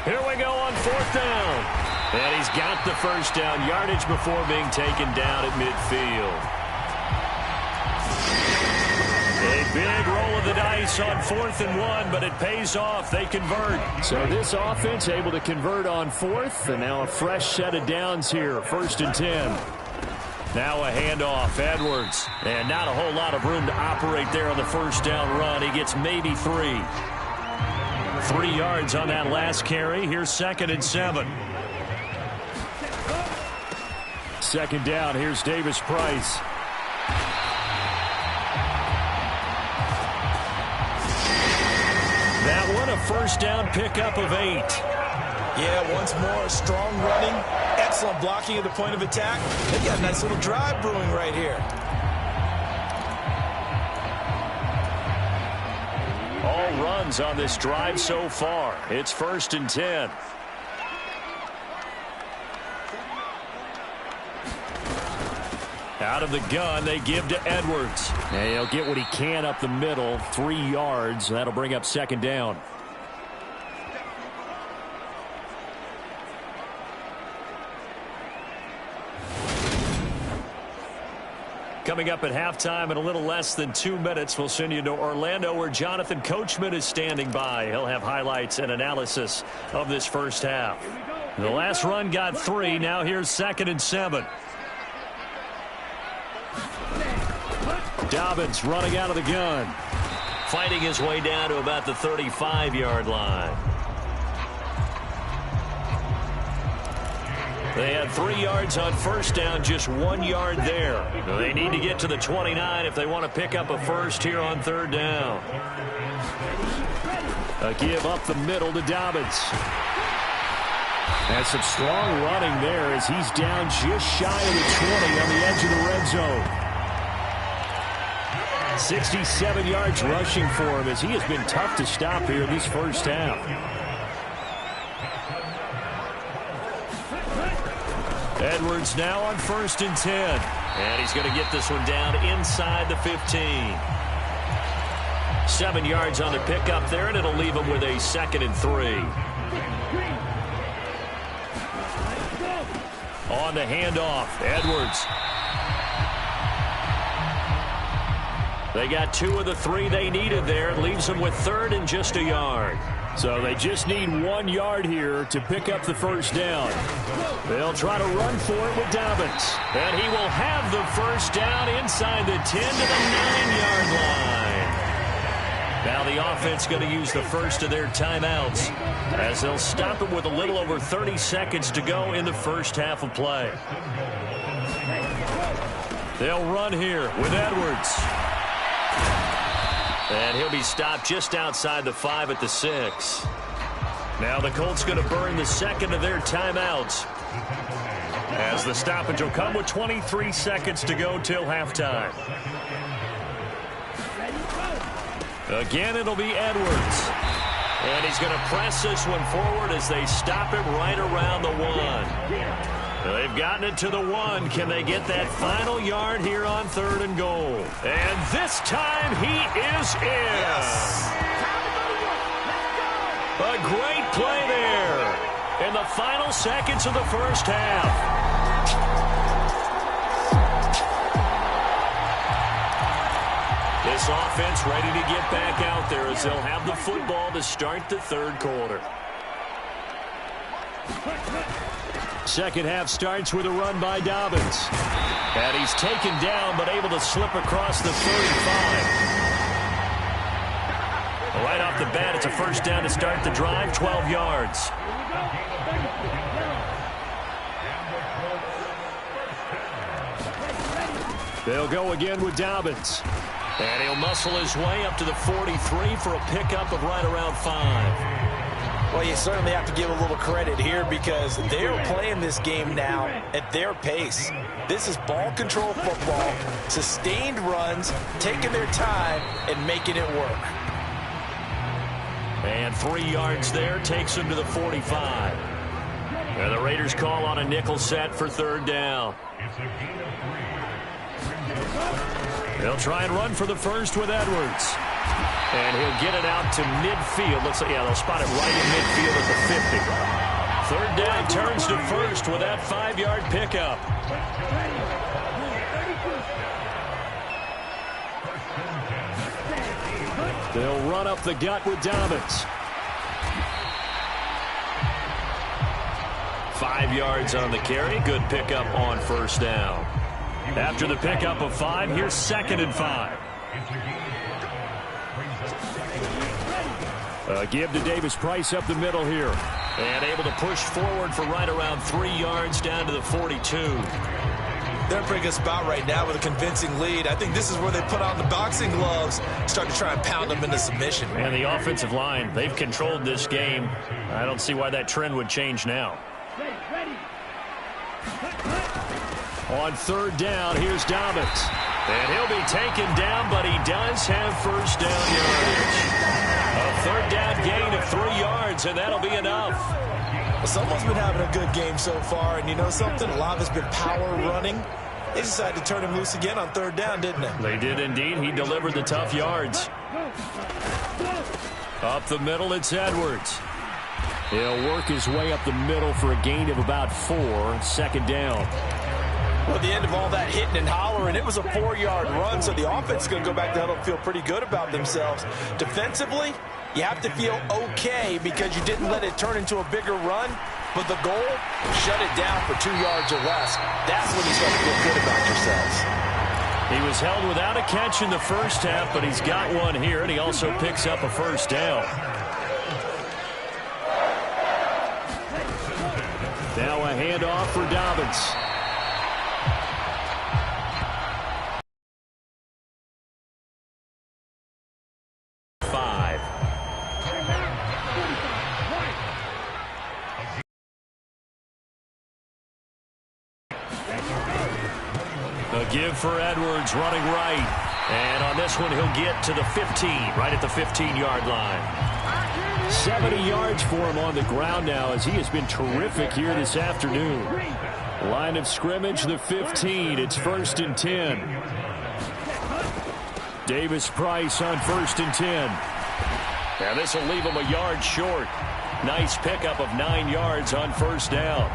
Here we go on 4th down. And he's got the first down yardage before being taken down at midfield. A big roll of the dice on 4th and 1, but it pays off. They convert. So this offense able to convert on 4th, and now a fresh set of downs here. 1st and 10. Now a handoff, Edwards. And not a whole lot of room to operate there on the first down run. He gets maybe 3. 3 yards on that last carry. Here's 2nd and 7. Second down, here's Davis Price. That one, a first down pickup of 8. Yeah, once more, strong running, excellent blocking at the point of attack. They got a nice little drive brewing right here. All runs on this drive so far. It's 1st and 10. Out of the gun, they give to Edwards. And he'll get what he can up the middle, 3 yards. That'll bring up 2nd down. Coming up at halftime in a little less than 2 minutes, we'll send you to Orlando where Jonathan Coachman is standing by. He'll have highlights and analysis of this first half. The last run got 3. Now here's 2nd and 7. Dobbins running out of the gun. Fighting his way down to about the 35-yard line. They had 3 yards on first down, just 1 yard there. They need to get to the 29 if they want to pick up a first here on 3rd down. A give up the middle to Dobbins. That's some strong running there as he's down just shy of the 20 on the edge of the red zone. 67 yards rushing for him as he has been tough to stop here in this first half. Edwards now on 1st and 10. And he's going to get this one down inside the 15. 7 yards on the pickup there, and it'll leave him with a 2nd and 3. On the handoff, Edwards. They got 2 of the 3 they needed there. It leaves them with 3rd and just a yard. So they just need 1 yard here to pick up the first down. They'll try to run for it with Dobbins. And he will have the first down inside the 10 to the 9-yard line. Now the offense going to use the first of their timeouts as they'll stop it with a little over 30 seconds to go in the first half of play. They'll run here with Edwards. And he'll be stopped just outside the 5 at the 6. Now the Colts going to burn the second of their timeouts as the stoppage will come with 23 seconds to go till halftime. Again, it'll be Edwards. And he's going to press this one forward as they stop it right around the 1. They've gotten it to the 1. Can they get that final yard here on 3rd and goal? And this time he is in. Yes. A great play there in the final seconds of the first half. This offense ready to get back out there as they'll have the football to start the 3rd quarter. Second half starts with a run by Dobbins. And he's taken down but able to slip across the 35. Right off the bat, it's a first down to start the drive, 12 yards. They'll go again with Dobbins. And he'll muscle his way up to the 43 for a pickup of right around 5. Well, you certainly have to give a little credit here because they're playing this game now at their pace. This is ball control football, sustained runs, taking their time and making it work. And 3 yards there takes him to the 45. And the Raiders call on a nickel set for 3rd down. They'll try and run for the first with Edwards. And he'll get it out to midfield. Looks like, yeah, they'll spot it right in midfield at the 50. 3rd down turns to first with that 5-yard pickup. They'll run up the gut with Dobbins. 5 yards on the carry. Good pickup on first down. After the pickup of 5, here's 2nd and 5. Give to Davis Price up the middle here. And able to push forward for right around 3 yards down to the 42. They're in a pretty good spot right now with a convincing lead. I think this is where they put on the boxing gloves, start to try and pound them into submission. And the offensive line, they've controlled this game. I don't see why that trend would change now. On 3rd down, here's Dobbins. And he'll be taken down, but he does have first down yardage. A 3rd down gain of 3 yards, and that'll be enough. Well, someone's been having a good game so far, and you know something? A lot of it's been power running. They decided to turn him loose again on 3rd down, didn't they? They did indeed. He delivered the tough yards. Up the middle, it's Edwards. He'll work his way up the middle for a gain of about 4. 2nd down. Well, at the end of all that hitting and hollering, it was a 4-yard run, so the offense is going to go back to huddle and feel pretty good about themselves. Defensively, you have to feel okay because you didn't let it turn into a bigger run, but the goal, shut it down for 2 yards or less. That's when you start to feel good about yourselves. He was held without a catch in the first half, but he's got one here, and he also picks up a first down. Now a handoff for Dobbins. Give for Edwards running right. And on this one, he'll get to the 15, right at the 15-yard line. 70 yards for him on the ground now as he has been terrific here this afternoon. Line of scrimmage, the 15. It's 1st and 10. Davis Price on 1st and 10. And this will leave him a yard short. Nice pickup of 9 yards on first down.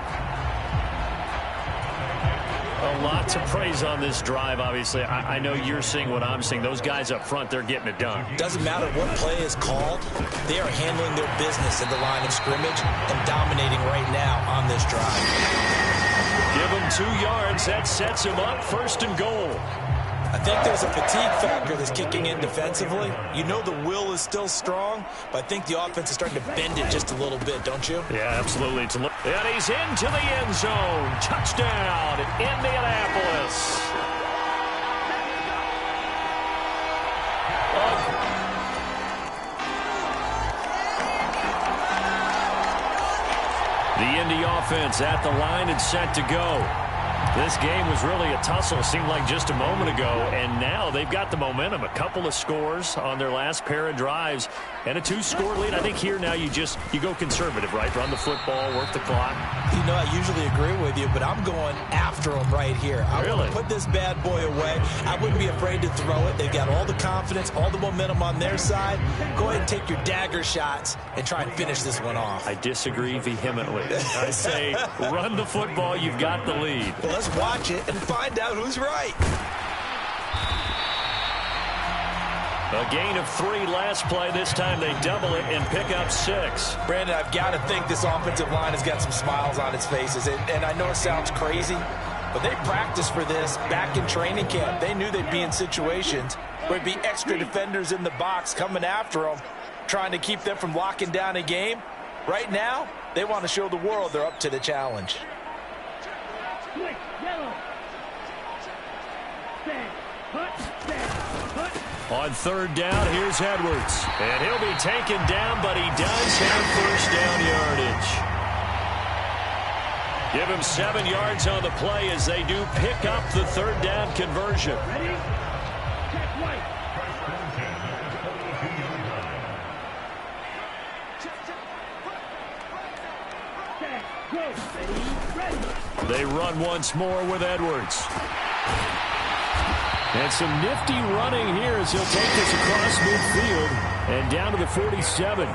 Lots of praise on this drive, obviously. I know you're seeing what I'm seeing. Those guys up front, they're getting it done. Doesn't matter what play is called. They are handling their business at the line of scrimmage and dominating right now on this drive. Give him 2 yards. That sets him up 1st and goal. I think there's a fatigue factor that's kicking in defensively. You know the will is still strong, but I think the offense is starting to bend it just a little bit, don't you? Yeah, absolutely. And he's into the end zone. Touchdown, Indianapolis. The Indy offense at the line and set to go. This game was really a tussle, seemed like just a moment ago, and now they've got the momentum. A couple of scores on their last pair of drives, and a 2-score lead. I think here now you go conservative, right? Run the football, work the clock. You know, I usually agree with you, but I'm going after them right here. I want to put this bad boy away. I wouldn't be afraid to throw it. They've got all the confidence, all the momentum on their side. Go ahead and take your dagger shots and try and finish this one off. I disagree vehemently. I say run the football. You've got the lead. Well, let's watch it and find out who's right. A gain of 3 last play. This time they double it and pick up 6. Brandon, I've got to think this offensive line has got some smiles on its faces. And I know it sounds crazy, but they practiced for this back in training camp. They knew they'd be in situations where there'd be extra defenders in the box coming after them, trying to keep them from locking down a game. Right now, they want to show the world they're up to the challenge. On 3rd down, here's Edwards. And he'll be taken down, but he does have first down yardage. Give him 7 yards on the play as they do pick up the 3rd down conversion. They run once more with Edwards. And some nifty running here as he'll take this across midfield and down to the 47.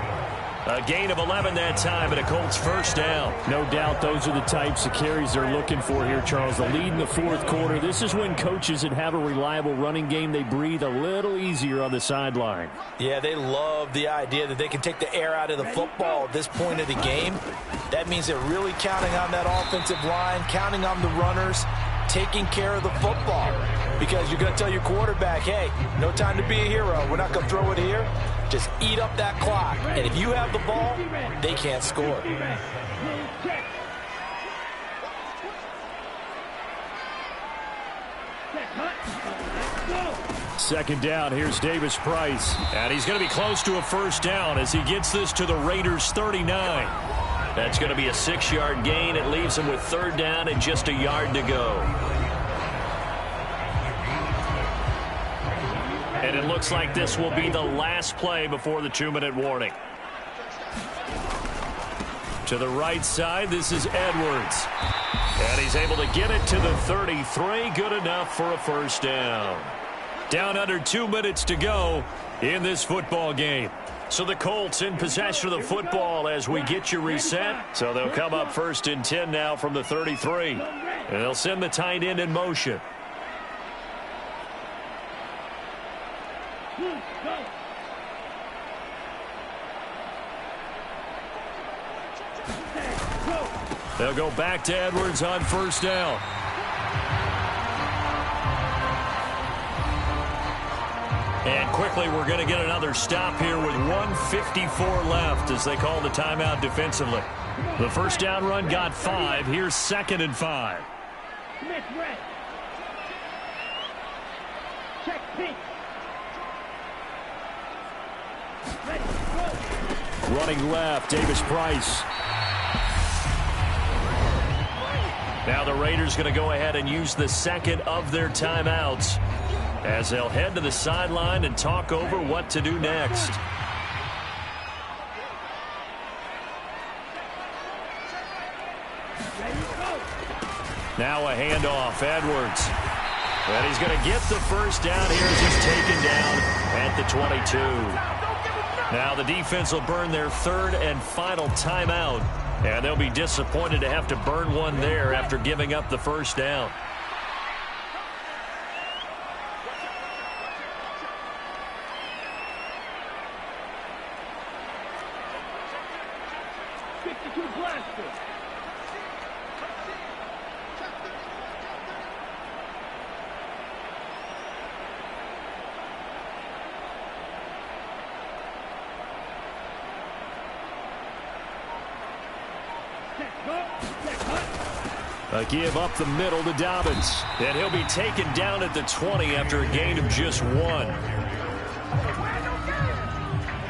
A gain of 11 that time and a Colts first down. No doubt those are the types of carries they're looking for here, Charles. The lead in the 4th quarter. This is when coaches that have a reliable running game, they breathe a little easier on the sideline. Yeah, they love the idea that they can take the air out of the football at this point of the game. That means they're really counting on that offensive line, counting on the runners, taking care of the football. Because you're going to tell your quarterback, hey, no time to be a hero. We're not going to throw it here. Just eat up that clock. And if you have the ball, they can't score. Second down, here's Davis Price. And he's going to be close to a first down as he gets this to the Raiders' 39. That's going to be a 6-yard gain. It leaves him with 3rd down and just a yard to go. And it looks like this will be the last play before the 2-minute warning. To the right side, this is Edwards. And he's able to get it to the 33. Good enough for a first down. Down under 2 minutes to go in this football game. So the Colts in possession of the football as we get you reset. So they'll come up 1st and 10 now from the 33. And they'll send the tight end in motion. They'll go back to Edwards on first down. And quickly we're going to get another stop here with 1:54 left as they call the timeout defensively. The first down run got 5. Here's 2nd and 5. Running left, Davis Price. Now the Raiders going to go ahead and use the 2nd of their timeouts as they'll head to the sideline and talk over what to do next. Now a handoff, Edwards. And he's going to get the first down here, just taken down at the 22. Now the defense will burn their 3rd and final timeout. And they'll be disappointed to have to burn one there after giving up the first down. A give up the middle to Dobbins. And he'll be taken down at the 20 after a gain of just 1.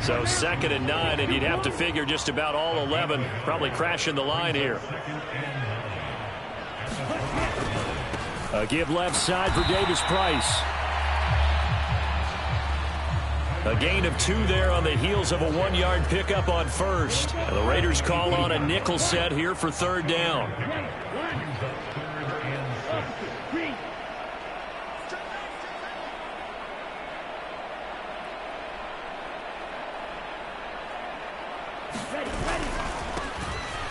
So 2nd and 9, and you'd have to figure just about all 11 probably crashing the line here. A give left side for Davis-Price. A gain of 2 there on the heels of a 1-yard pickup on first. And the Raiders call on a nickel set here for third down.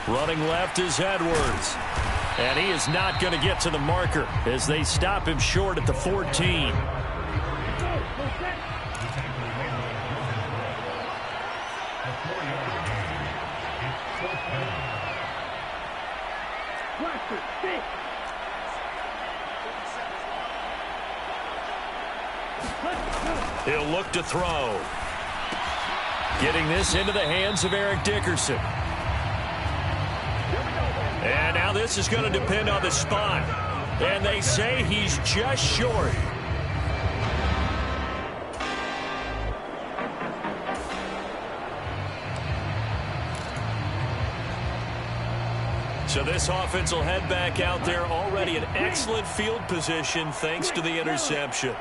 Running left is Edwards. And he is not going to get to the marker as they stop him short at the 14. He'll look to throw. Getting this into the hands of Eric Dickerson. And now this is going to depend on the spot. And they say he's just short. So this offense will head back out there, already in excellent field position thanks to the interception.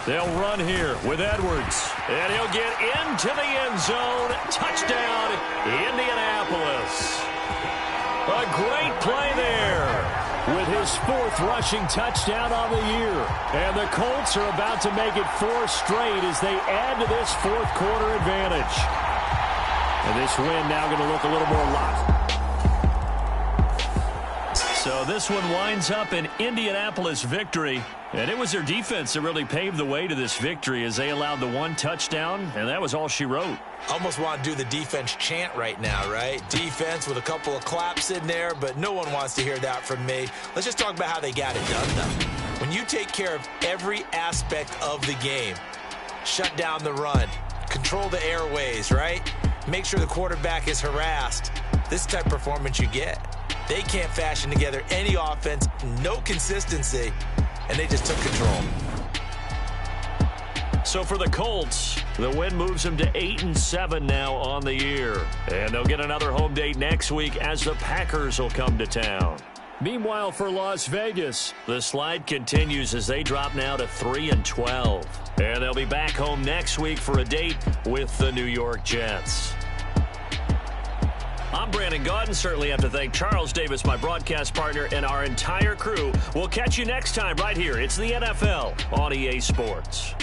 They'll run here with Edwards. And he'll get into the end zone. Touchdown, Indianapolis. A great play there with his 4th rushing touchdown on the year. And the Colts are about to make it 4 straight as they add to this 4th quarter advantage. And this win now going to look a little more locked. So this one winds up an Indianapolis victory. And it was their defense that really paved the way to this victory as they allowed the 1 touchdown, and that was all she wrote. Almost want to do the defense chant right now, right? Defense with a couple of claps in there, but no one wants to hear that from me. Let's just talk about how they got it done, though. When you take care of every aspect of the game, shut down the run, control the airways, right? Make sure the quarterback is harassed. This type of performance you get. They can't fashion together any offense, no consistency, and they just took control. So for the Colts, the win moves them to 8-7 now on the year. And they'll get another home date next week as the Packers will come to town. Meanwhile, for Las Vegas, the slide continues as they drop now to 3-12. And they'll be back home next week for a date with the New York Jets. I'm Brandon Gaudin. Certainly have to thank Charles Davis, my broadcast partner, and our entire crew. We'll catch you next time right here. It's the NFL on EA Sports.